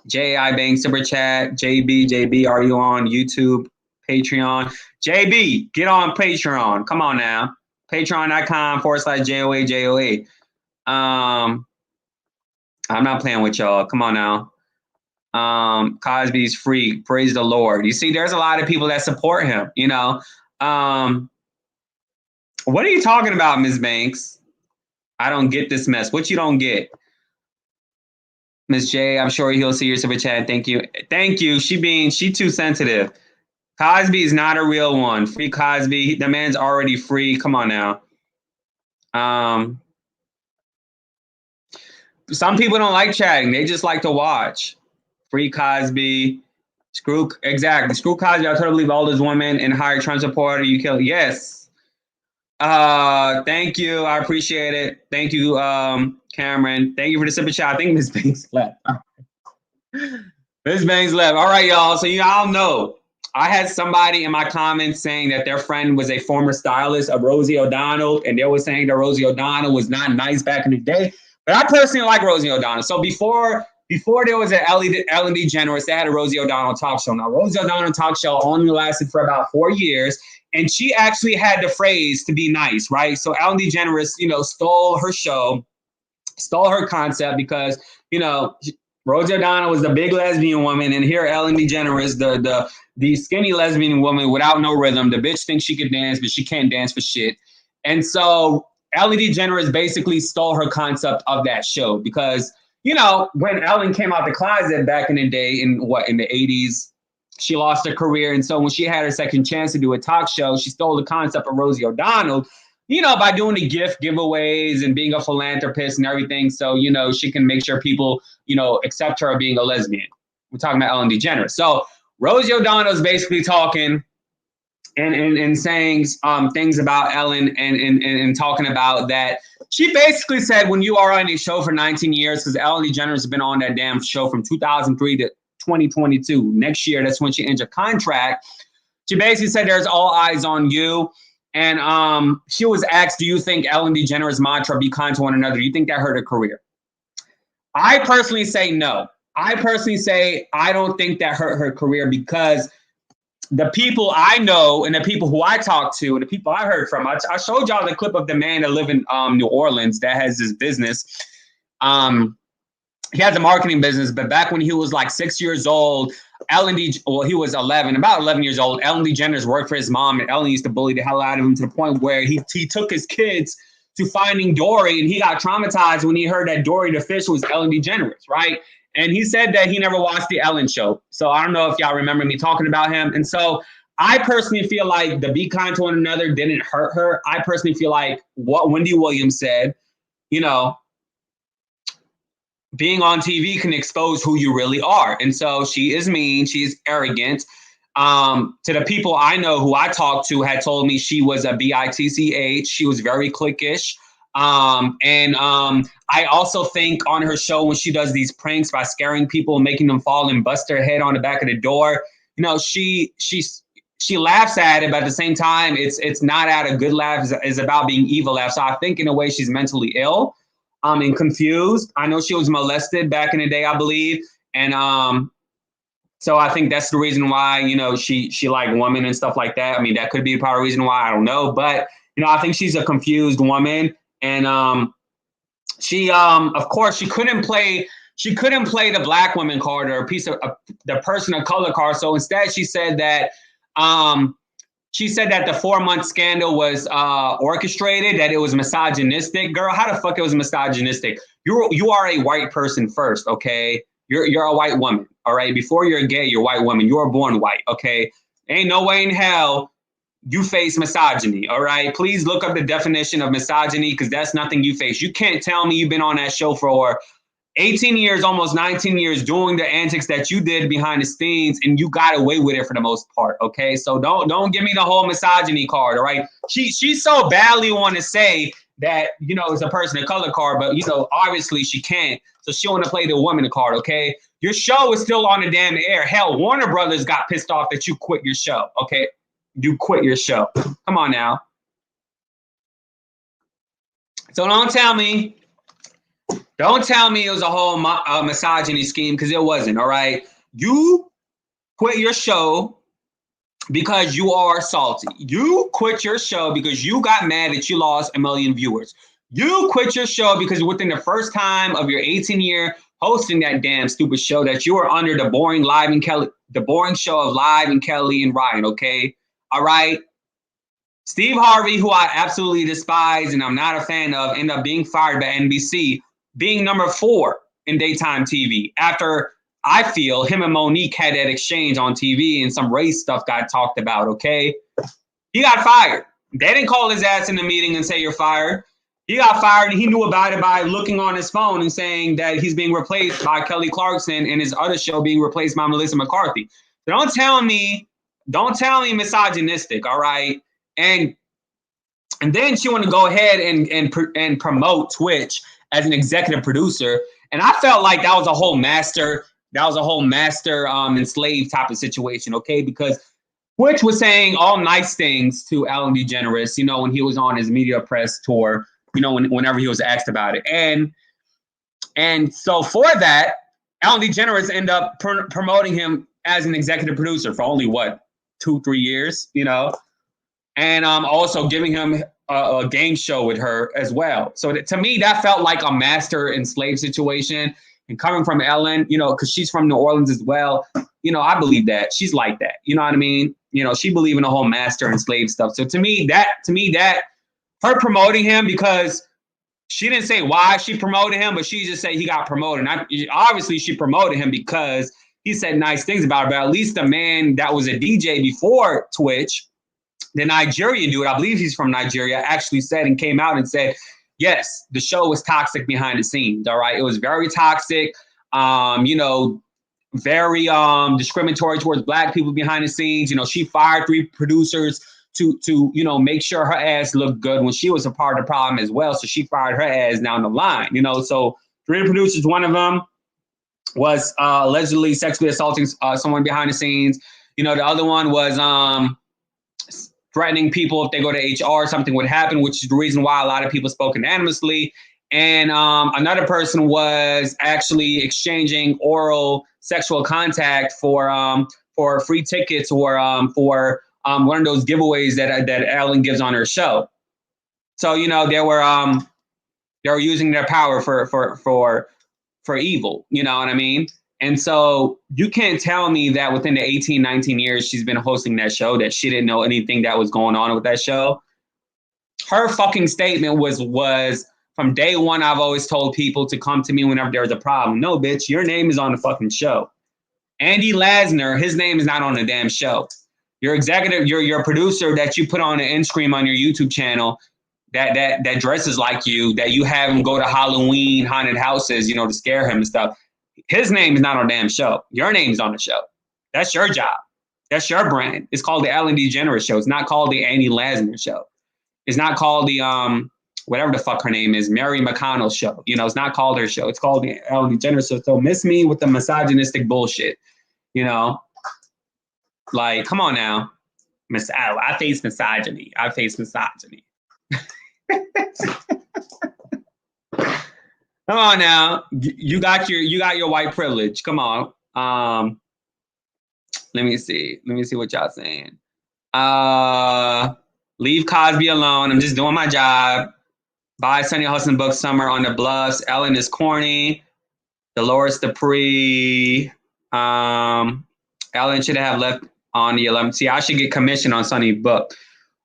J.I. Bang super chat. JB, are you on YouTube? Patreon. JB, get on Patreon. Come on now. Patreon.com/JOA. I'm not playing with y'all. Come on now. Cosby's free. Praise the Lord. You see, there's a lot of people that support him, you know. What are you talking about, Ms. Banks? I don't get this mess. What you don't get? Ms. J, I'm sure he'll see your super chat. Thank you. Thank you. She too sensitive. Cosby is not a real one. Free Cosby. The man's already free. Come on now. Some people don't like chatting. They just like to watch. Free Cosby. Screw Cosby. I totally believe all those women and hire Trump supporter. You kill. Yes. Thank you. I appreciate it. Thank you, Cameron. Thank you for the super chat. I think Ms. Banks left. Ms. Banks left. All right, y'all. So y'all know. I had somebody in my comments saying that their friend was a former stylist of Rosie O'Donnell, and they were saying that Rosie O'Donnell was not nice back in the day. But I personally like Rosie O'Donnell. So before there was an Ellen DeGeneres, they had a Rosie O'Donnell talk show. Now, Rosie O'Donnell talk show only lasted for about 4 years, and she actually had the phrase to be nice, right? So Ellen DeGeneres, you know, stole her show, stole her concept because, you know, Rosie O'Donnell was the big lesbian woman, and here Ellen DeGeneres, the skinny lesbian woman without no rhythm. The bitch thinks she could dance, but she can't dance for shit. And so Ellen DeGeneres basically stole her concept of that show because, you know, when Ellen came out the closet back in the day, in the 80s, she lost her career. And so when she had her second chance to do a talk show, she stole the concept of Rosie O'Donnell, you know, by doing the gift giveaways and being a philanthropist and everything. So, you know, she can make sure people, you know, accept her being a lesbian. We're talking about Ellen DeGeneres. So Rosie O'Donnell is basically talking and saying things about Ellen and talking about that. She basically said when you are on a show for 19 years, because Ellen DeGeneres has been on that damn show from 2003 to 2022. Next year, that's when she ends her contract. She basically said there's all eyes on you. And she was asked, do you think Ellen DeGeneres' mantra, be kind to one another, do you think that hurt her career? I personally say no. I personally say I don't think that hurt her career because the people I know and the people who I talk to and the people I heard from, I showed y'all the clip of the man that live in New Orleans that has this business. He has a marketing business, but back when he was like 6 years old, he was 11, about 11 years old. Ellen DeGeneres worked for his mom, and Ellen used to bully the hell out of him to the point where he took his kids to Finding Dory, and he got traumatized when he heard that Dory the fish was Ellen DeGeneres, right? And he said that he never watched the Ellen show. So I don't know if y'all remember me talking about him. And so I personally feel like the be kind to one another didn't hurt her. I personally feel like what Wendy Williams said, you know, being on TV can expose who you really are. And so she is mean. She's arrogant. To the people I know who I talked to had told me she was a bitch. She was very cliquish. I also think on her show when she does these pranks by scaring people, making them fall and bust their head on the back of the door, you know, she she laughs at it, but at the same time, it's not at a good laugh. It's about being evil laugh. So I think in a way she's mentally ill, and confused. I know she was molested back in the day, I believe, and so I think that's the reason why, you know, she like women and stuff like that. I mean, that could be part of the reason why, I don't know, but you know, I think she's a confused woman, and she of course she couldn't play the black woman card or a piece of the person of color card. So instead, she said that the 4-month scandal was orchestrated, that it was misogynistic. Girl, how the fuck it was misogynistic? You are a white person first, okay? You're a white woman, all right? Before you're gay, you're a white woman. You were born white, okay? Ain't no way in hell you face misogyny, all right? Please look up the definition of misogyny, because that's nothing you face. You can't tell me you've been on that show for 18 years, almost 19 years, doing the antics that you did behind the scenes, and you got away with it for the most part, okay? So don't give me the whole misogyny card, all right? She so badly want to say that, you know, it's a person of color card, but, you know, obviously she can't. So she want to play the woman card, okay? Your show is still on the damn air. Hell, Warner Brothers got pissed off that you quit your show, okay? You quit your show. Come on now. So don't tell me it was a whole misogyny scheme, because it wasn't, all right? You quit your show because you are salty. You quit your show because you got mad that you lost 1 million viewers. You quit your show because within the first time of your 18-year hosting that damn stupid show that you were under the boring show of Live and Kelly and Ryan, okay? All right? Steve Harvey, who I absolutely despise and I'm not a fan of, ended up being fired by NBC, being number 4 in daytime TV. After, I feel, him and Monique had that exchange on TV and some race stuff got talked about, okay? He got fired. They didn't call his ass in the meeting and say you're fired. He got fired, and he knew about it by looking on his phone and saying that he's being replaced by Kelly Clarkson and his other show being replaced by Melissa McCarthy. So don't tell me misogynistic, all right? And then she wanted to go ahead and promote Twitch as an executive producer, and I felt like that was a whole master and slave type of situation, okay? Because Twitch was saying all nice things to Ellen DeGeneres, you know, when he was on his media press tour, you know, whenever he was asked about it, and so for that, Ellen DeGeneres ended up promoting him as an executive producer for only what, 2-3 years, you know, and also giving him a game show with her as well. So to me, that felt like a master and slave situation. And coming from Ellen, you know, because she's from New Orleans as well, you know, I believe that she's like that. You know what I mean? You know, she believed in the whole master and slave stuff. So to me, that her promoting him, because she didn't say why she promoted him, but she just said he got promoted. And obviously, she promoted him because he said nice things about her. But at least the man that was a DJ before Twitch, the Nigerian dude, I believe he's from Nigeria, actually said and came out and said, yes, the show was toxic behind the scenes. All right. It was very toxic, you know, very discriminatory towards Black people behind the scenes. You know, she fired 3 producers to you know, make sure her ass looked good when she was a part of the problem as well. So she fired her ass down the line, you know. So 3 producers, one of them was allegedly sexually assaulting someone behind the scenes. You know, the other one was threatening people if they go to HR, something would happen, which is the reason why a lot of people spoke anonymously. And another person was actually exchanging oral sexual contact for free tickets or for one of those giveaways that Ellen gives on her show. So, you know, they were using their power for evil, you know what I mean? And so you can't tell me that within the 18, 19 years she's been hosting that show that she didn't know anything that was going on with that show. Her fucking statement was from day one, I've always told people to come to me whenever there's a problem. No, bitch, your name is on the fucking show. Andy Lasner, his name is not on the damn show. Your executive, your producer that you put on an end screen on your YouTube channel that dresses like you, that you have him go to Halloween haunted houses, you know, to scare him and stuff. His name is not on the damn show. Your name's on the show. That's your job. That's your brand. It's called the Ellen DeGeneres Show. It's not called the Andy Lasner Show. It's not called the whatever the fuck her name is, Mary McConnell Show. You know, it's not called her show. It's called the Ellen DeGeneres Show. So miss me with the misogynistic bullshit. You know, like, come on now. I face misogyny. I face misogyny. Come on now. You got your white privilege. Come on. Let me see. Let me see what y'all saying. Leave Cosby alone. I'm just doing my job. Buy Sunny Hudson book Summer on the Bluffs. Ellen is corny. Dolores Dupree. Ellen should have left on the 11th. See, I should get commission on Sunny book.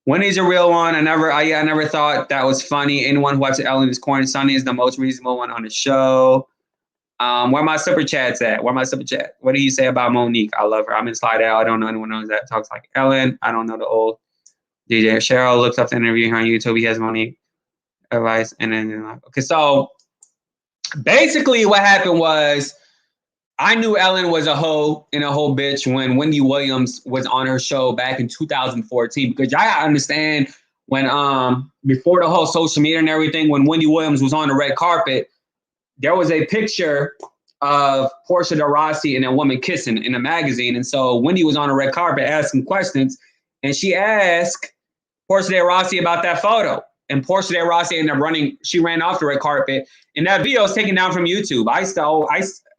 Wendy's a real one. I never thought that was funny. Anyone who watches Ellen is corny. Sunny is the most reasonable one on the show. Where my super chats at? Where my super chat? What do you say about Monique? I love her. I'm in Slidell. I don't know anyone knows that talks like Ellen. I don't know the old DJ. Cheryl looks up the interview here on YouTube. He has Monique advice. And then, okay, so basically what happened was I knew Ellen was a hoe and a whole bitch when Wendy Williams was on her show back in 2014. Because y'all gotta understand when before the whole social media and everything, when Wendy Williams was on the red carpet, there was a picture of Portia de Rossi and a woman kissing in a magazine. And so Wendy was on the red carpet asking questions, and she asked Portia de Rossi about that photo. And Portia de Rossi ended up running. She ran off the red carpet, and that video is taken down from YouTube.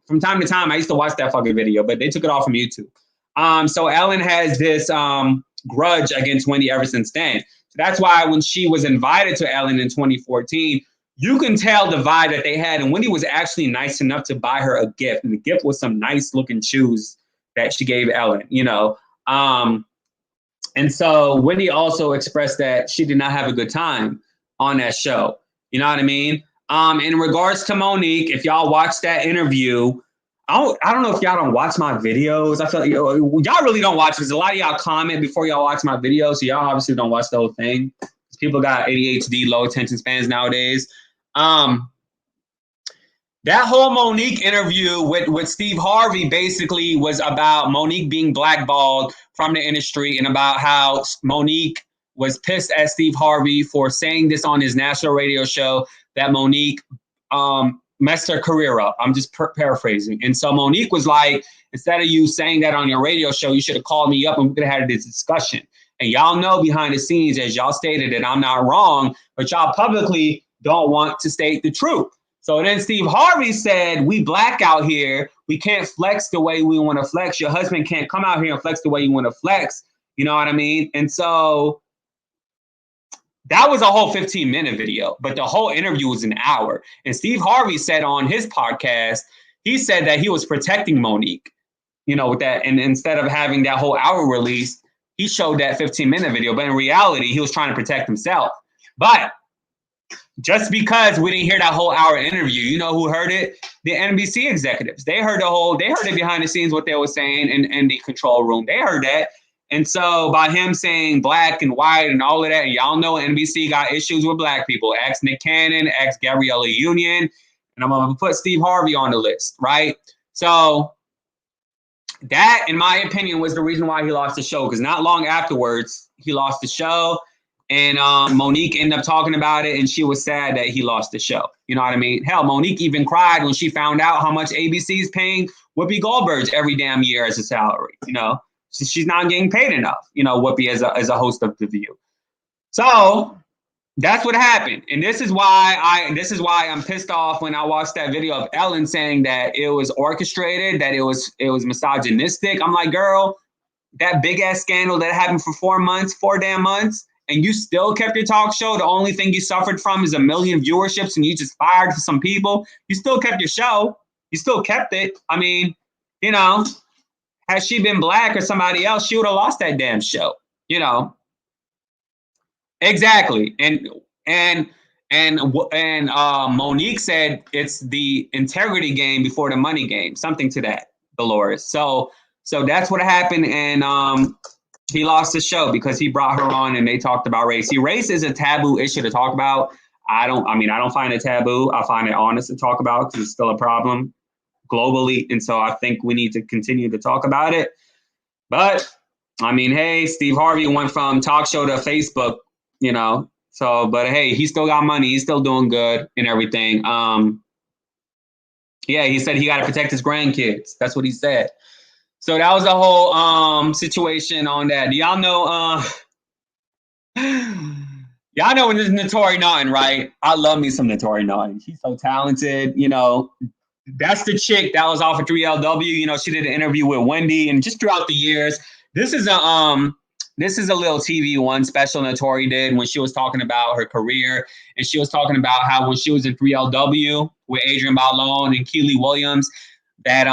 From time to time, I used to watch that fucking video, but they took it off from YouTube. So Ellen has this grudge against Wendy ever since then. So that's why when she was invited to Ellen in 2014, you can tell the vibe that they had. And Wendy was actually nice enough to buy her a gift. And the gift was some nice looking shoes that she gave Ellen, you know. And so Wendy also expressed that she did not have a good time on that show. You know what I mean? In regards to Monique, if y'all watch that interview, I don't know if y'all don't watch my videos. I feel like y'all really don't watch because a lot of y'all comment before y'all watch my videos. So y'all obviously don't watch the whole thing. People got ADHD, low attention spans nowadays. That whole Monique interview with Steve Harvey basically was about Monique being blackballed from the industry and about how Monique was pissed at Steve Harvey for saying this on his national radio show, that Monique messed her career up. I'm just paraphrasing. And so Monique was like, instead of you saying that on your radio show, you should have called me up and we could have had this discussion. And y'all know behind the scenes, as y'all stated, that I'm not wrong, but y'all publicly don't want to state the truth. So then Steve Harvey said, we black out here. We can't flex the way we want to flex. Your husband can't come out here and flex the way you want to flex. You know what I mean? And so that was a whole 15-minute video, but the whole interview was an hour. And Steve Harvey said on his podcast, he said that he was protecting Monique, you know, with that. And instead of having that whole hour release, he showed that 15-minute video. But in reality, he was trying to protect himself. But just because we didn't hear that whole hour interview, you know who heard it? The NBC executives. They heard it behind the scenes, what they were saying in the control room. They heard that. And so by him saying black and white and all of that, and y'all know NBC got issues with black people. Ex Nick Cannon, ex Gabriella Union, and I'm going to put Steve Harvey on the list, right? So that, in my opinion, was the reason why he lost the show, because not long afterwards, he lost the show. And Monique ended up talking about it, and she was sad that he lost the show. You know what I mean? Hell, Monique even cried when she found out how much ABC is paying Whoopi Goldberg every damn year as a salary. You know, she's not getting paid enough. You know, Whoopi as a host of The View. So that's what happened, and this is why I'm pissed off when I watched that video of Ellen saying that it was orchestrated, that it was misogynistic. I'm like, girl, that big ass scandal that happened for 4 damn months. And you still kept your talk show. The only thing you suffered from is 1 million viewerships and you just fired for some people. You still kept your show. You still kept it. I mean, you know, had she been black or somebody else, she would have lost that damn show, you know. Exactly. And Monique said it's the integrity game before the money game, something to that, Dolores. So that's what happened. And he lost the show because he brought her on and they talked about race. See, race is a taboo issue to talk about. I don't find it taboo. I find it honest to talk about because it's still a problem globally. And so I think we need to continue to talk about it. But I mean, hey, Steve Harvey went from talk show to Facebook, you know. So, but hey, he still got money. He's still doing good and everything. Yeah, he said he got to protect his grandkids. That's what he said. So that was the whole situation on that. Do y'all know y'all know when this Naturi Naughton, right? I love me some Naturi Naughton. She's so talented, you know. That's the chick that was off of 3LW. You know, she did an interview with Wendy, and just throughout the years, this is a little TV one special Naturi did when she was talking about her career, and she was talking about how when she was in 3LW with Adrian Balone and Keely Williams, that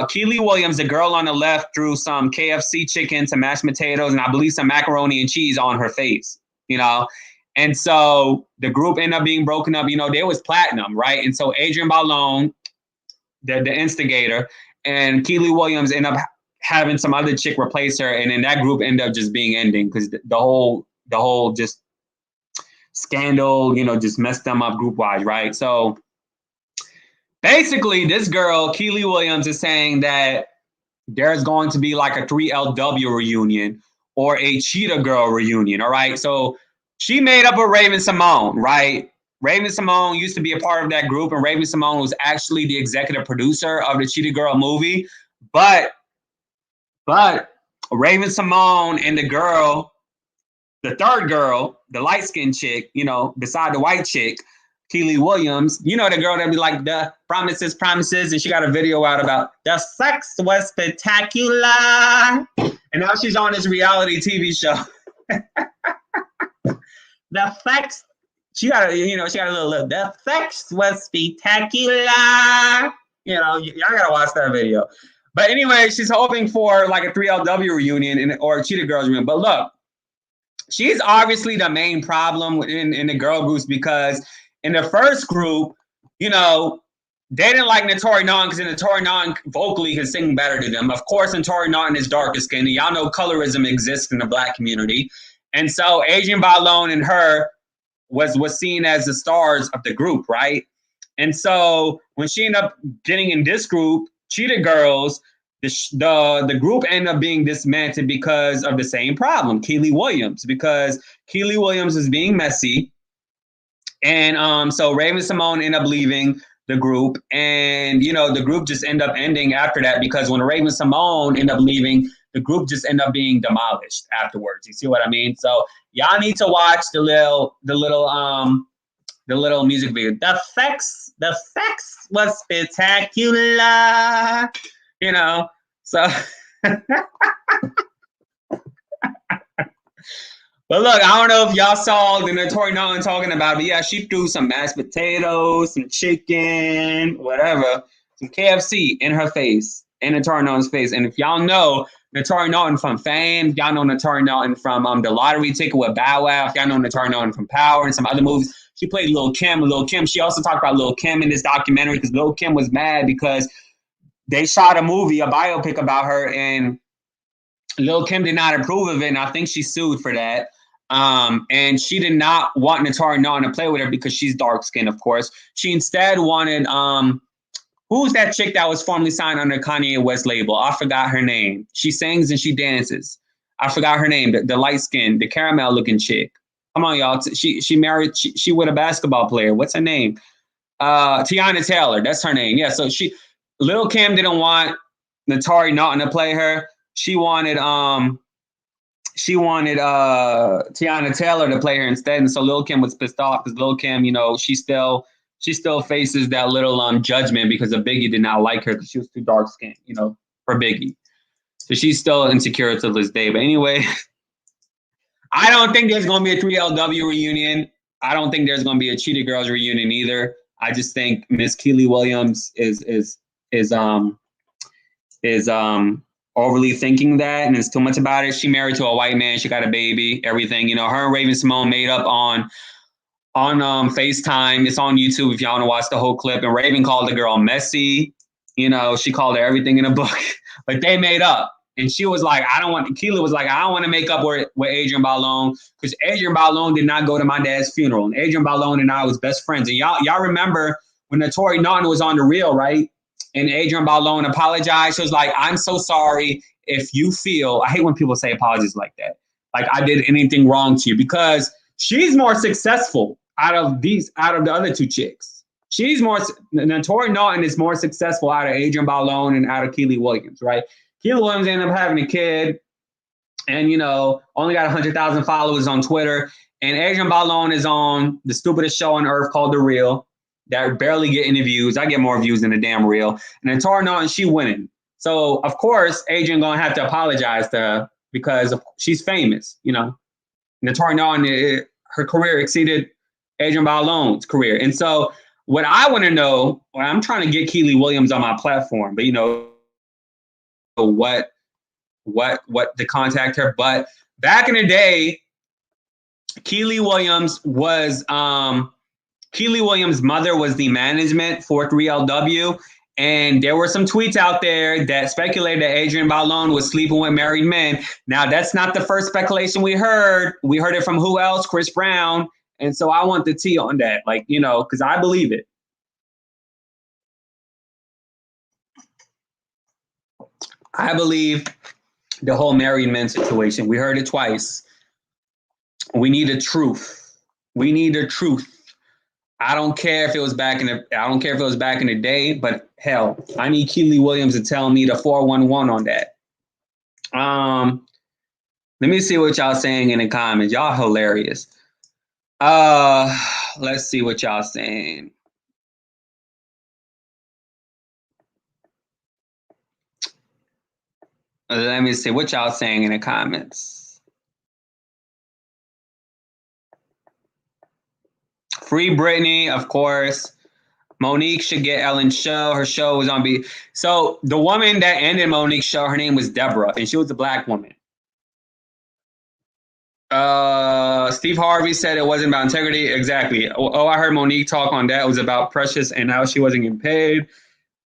Keely Williams, the girl on the left, threw some KFC chicken, some mashed potatoes, and I believe some macaroni and cheese on her face, you know. And so the group ended up being broken up. You know, there was platinum, right? And so Adrian Balone, the instigator, and Keely Williams ended up having some other chick replace her, and then that group ended up just being ending because the whole just scandal, you know, just messed them up group wise, right? So basically, this girl, Keely Williams, is saying that there's going to be like a 3LW reunion or a Cheetah Girl reunion, all right? So she made up with Raven Simone, right? Raven Simone used to be a part of that group, and Raven Simone was actually the executive producer of the Cheetah Girl movie. But Raven Simone and the girl, the third girl, the light-skinned chick, you know, beside the white chick, Keely Williams, you know, the girl that be like, the promises, and she got a video out about the sex was spectacular. And now she's on this reality TV show. The sex, she got a little, the sex was spectacular. You know, y'all gotta watch that video. But anyway, she's hoping for like a 3LW reunion or a Cheetah Girls reunion. But look, she's obviously the main problem in the girl groups because in the first group, you know, they didn't like Naturi Naughton because Naturi Naughton vocally can sing better than them. Of course, Naturi Naughton is darker skinned. Y'all know colorism exists in the Black community. And so Adrian Balone and her was seen as the stars of the group, right? And so when she ended up getting in this group, Cheetah Girls, the group ended up being dismantled because of the same problem, Keely Williams, because Keely Williams is being messy. And so Raven Simone ended up leaving the group, and you know the group just ended up ending after that because when Raven Simone ended up leaving, the group just ended up being demolished afterwards. You see what I mean? So y'all need to watch the little music video. The sex was spectacular. You know, so. But look, I don't know if y'all saw the Naturi Naughton talking about it, but yeah, she threw some mashed potatoes, some chicken, whatever, some KFC in her face, in Naturi Naughton's face. And if y'all know Naturi Naughton from Fame, y'all know Naturi Naughton from The Lottery Ticket with Bow Wow, y'all know Naturi Naughton from Power and some other movies. She played Lil' Kim. She also talked about Lil' Kim in this documentary because Lil' Kim was mad because they shot a movie, a biopic about her, and Lil' Kim did not approve of it, and I think she sued for that. And she did not want Naturi Naughton to play with her because she's dark skinned, of course. She instead wanted who's that chick that was formerly signed under Kanye West label? I forgot her name. She sings and she dances. I forgot her name. The light skinned, the caramel looking chick. Come on, y'all. She married. She with a basketball player. What's her name? Tiana Taylor. That's her name. Yeah. So Lil' Kim didn't want Naturi Naughton to play her. She wanted Tiana Taylor to play her instead, and so Lil' Kim was pissed off because Lil' Kim, you know, she still faces that little judgment because of Biggie did not like her because she was too dark skinned, you know, for Biggie. So she's still insecure to this day. But anyway, I don't think there's going to be a 3LW reunion. I don't think there's going to be a Cheetah Girls reunion either. I just think Miss Keely Williams is overly thinking that, and it's too much about it. She married to a white man. She got a baby, everything. You know, her and Raven Simone made up on FaceTime. It's on YouTube if y'all want to watch the whole clip. And Raven called the girl messy. You know, she called her everything in a book. But they made up. And she was like, Keely was like, I don't want to make up with Adrian Balone because Adrian Balone did not go to my dad's funeral. And Adrian Balone and I was best friends. And y'all remember when Naturi Naughton was on The Real, right? And Adrian Balone apologized. She was like, I'm so sorry if you feel, I hate when people say apologies like that. Like I did anything wrong to you because she's more successful out of the other two chicks. Tori Norton is more successful out of Adrian Balone and out of Keely Williams, right? Keely Williams ended up having a kid and, only got 100,000 followers on Twitter. And Adrian Balone is on the stupidest show on earth called The Real that barely get any views. I get more views than the damn Real. And then Tori Norton, she winning. So, of course, Adrian going to have to apologize to her because she's famous, And Tori Norton, her career exceeded Adrian Balone's career. And so what I want to know, I'm trying to get Keely Williams on my platform, but what to contact her. But back in the day, Keely Williams' mother was the management for 3LW. And there were some tweets out there that speculated that Adrian Balone was sleeping with married men. Now, that's not the first speculation we heard. We heard it from who else? Chris Brown. And so I want the tea on that, because I believe it. I believe the whole married men situation. We heard it twice. We need a truth. We need a truth. I don't care if it was back in the day, but hell, I need Keely Williams to tell me the 411 on that. Let me see what y'all saying in the comments. Y'all hilarious. Let's see what y'all saying. Let me see what y'all saying in the comments. Free Britney, of course. Monique should get Ellen's show. Her show was on B. So the woman that ended Monique's show, her name was Deborah, and she was a black woman. Steve Harvey said it wasn't about integrity. Exactly. Oh, I heard Monique talk on that. It was about Precious and how she wasn't getting paid.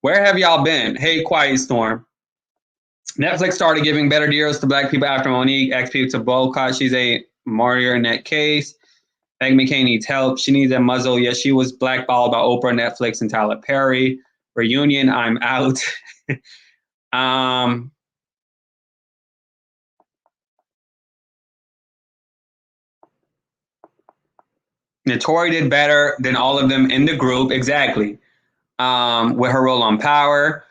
Where have y'all been? Hey, Quiet Storm. Netflix started giving better deals to black people after Monique asked people to boycott. She's a martyr in that case. Meghan McCain needs help. She needs a muzzle. Yes, she was blackballed by Oprah, Netflix, and Tyler Perry. Reunion, I'm out. Tori did better than all of them in the group. Exactly. With her role on Power.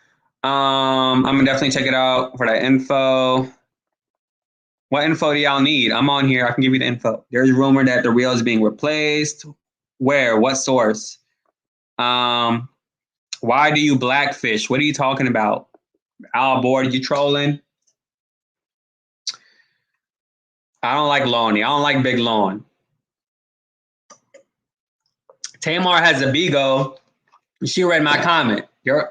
I'm going to definitely check it out for that info. What info do y'all need? I'm on here. I can give you the info. There's a rumor that The Real is being replaced. Where? What source? Why do you blackfish? What are you talking about? Al Board, you trolling? I don't like Lonnie. I don't like Big Lon. Tamar has a bigo. She read my comment. I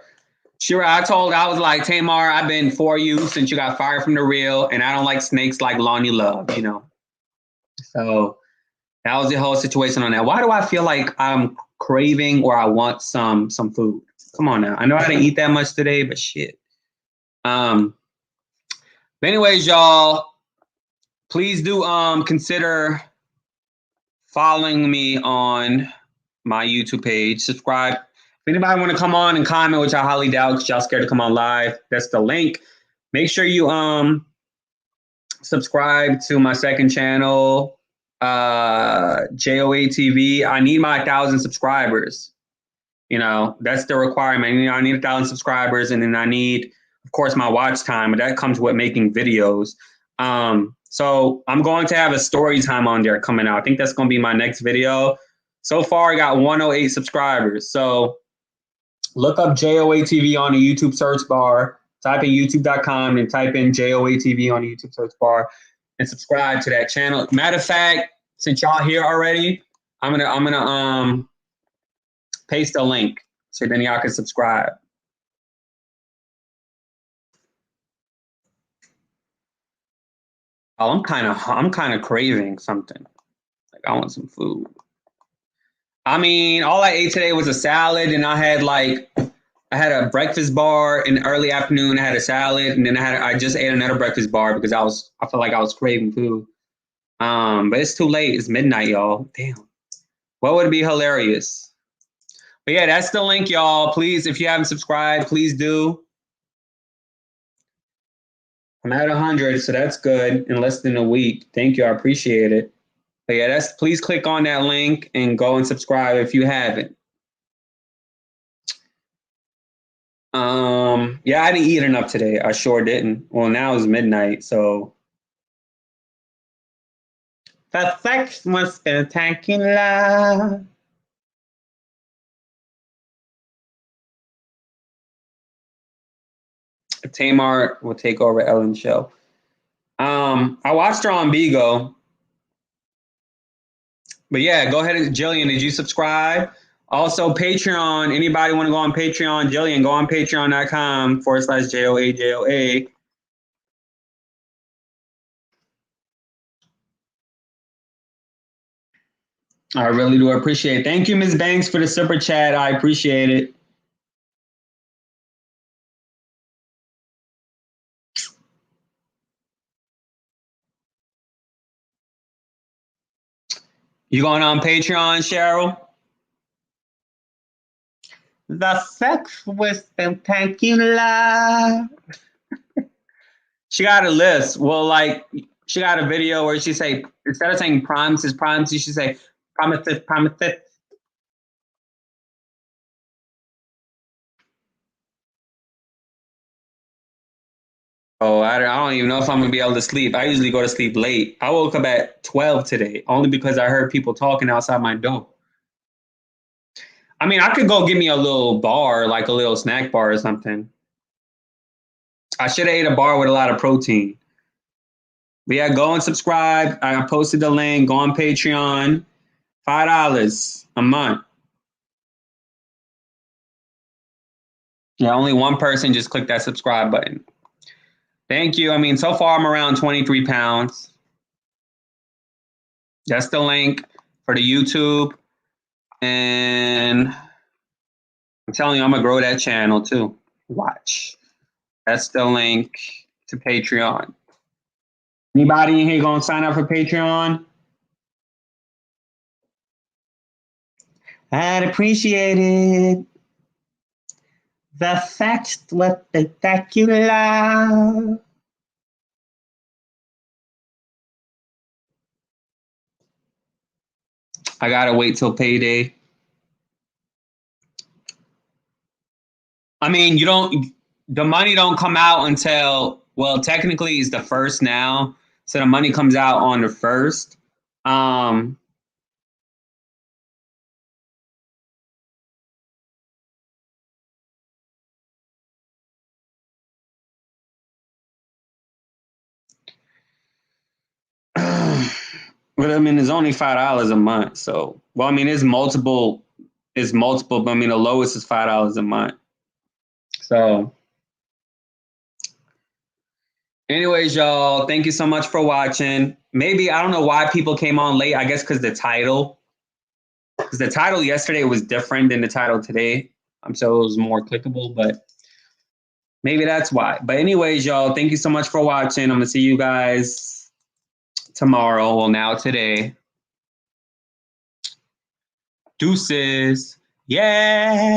was like, Tamar, I've been for you since you got fired from The Real, and I don't like snakes like Lonnie Love, So that was the whole situation on that. Why do I feel like I'm craving or I want some food? Come on now. I know I didn't eat that much today, but shit. But anyways, y'all, please do consider following me on my YouTube page. Subscribe. If anybody want to come on and comment, which I highly doubt because y'all scared to come on live, that's the link. Make sure you subscribe to my second channel, JOA TV. I need my 1,000 subscribers. That's the requirement. I need 1,000 subscribers, and then I need, of course, my watch time, but that comes with making videos. So I'm going to have a story time on there coming out. I think that's going to be my next video. So far, I got 108 subscribers. So look up JOA TV on the YouTube search bar. Type in youtube.com and type in JOA TV on the YouTube search bar and subscribe to that channel. Matter of fact, since y'all here already, I'm gonna paste a link so then y'all can subscribe. Oh, I'm kind of craving something. Like I want some food. I mean, all I ate today was a salad, and I had a breakfast bar in the early afternoon. I had a salad, and then I just ate another breakfast bar because I felt like I was craving food. But it's too late. It's midnight, y'all. Damn. What would be hilarious? But yeah, that's the link, y'all. Please, if you haven't subscribed, please do. I'm at 100, so that's good in less than a week. Thank you. I appreciate it. But yeah, please click on that link and go and subscribe if you haven't. Yeah, I didn't eat enough today. I sure didn't. Well, now it's midnight, so the sex was spectacular. Tamar will take over Ellen's show. I watched her on Bigo. But yeah, go ahead and Jillian, did you subscribe? Also, Patreon. Anybody want to go on Patreon? Jillian, go on patreon.com/JOAJOA. I really do appreciate it. Thank you, Ms. Banks, for the super chat. I appreciate it. You going on Patreon, Cheryl? The sex was spectacular. She got a list. Well, like she got a video where she say instead of saying promises, promises, she say promises, promises. Oh, I don't even know if I'm gonna be able to sleep. I usually go to sleep late. I woke up at 12 today, only because I heard people talking outside my door. I mean, I could go get me a little bar, like a little snack bar or something. I should have ate a bar with a lot of protein. But yeah, go and subscribe. I posted the link. Go on Patreon. $5 a month. Yeah, only one person just clicked that subscribe button. Thank you. I mean, so far I'm around 23 pounds. That's the link for the YouTube. And I'm telling you, I'm going to grow that channel too. Watch. That's the link to Patreon. Anybody in here going to sign up for Patreon? I'd appreciate it. The sex was spectacular. I gotta wait till payday. I mean, the money don't come out until, well, technically it's the first now. So the money comes out on the first. But I mean, it's only $5 a month. So, well, I mean, it's multiple, but I mean, the lowest is $5 a month. So, anyways, y'all, thank you so much for watching. Maybe I don't know why people came on late. I guess because the title yesterday was different than the title today. So it was more clickable, but maybe that's why. But anyways, y'all, thank you so much for watching. I'm gonna see you guys tomorrow. Well, now today. Deuces. Yeah.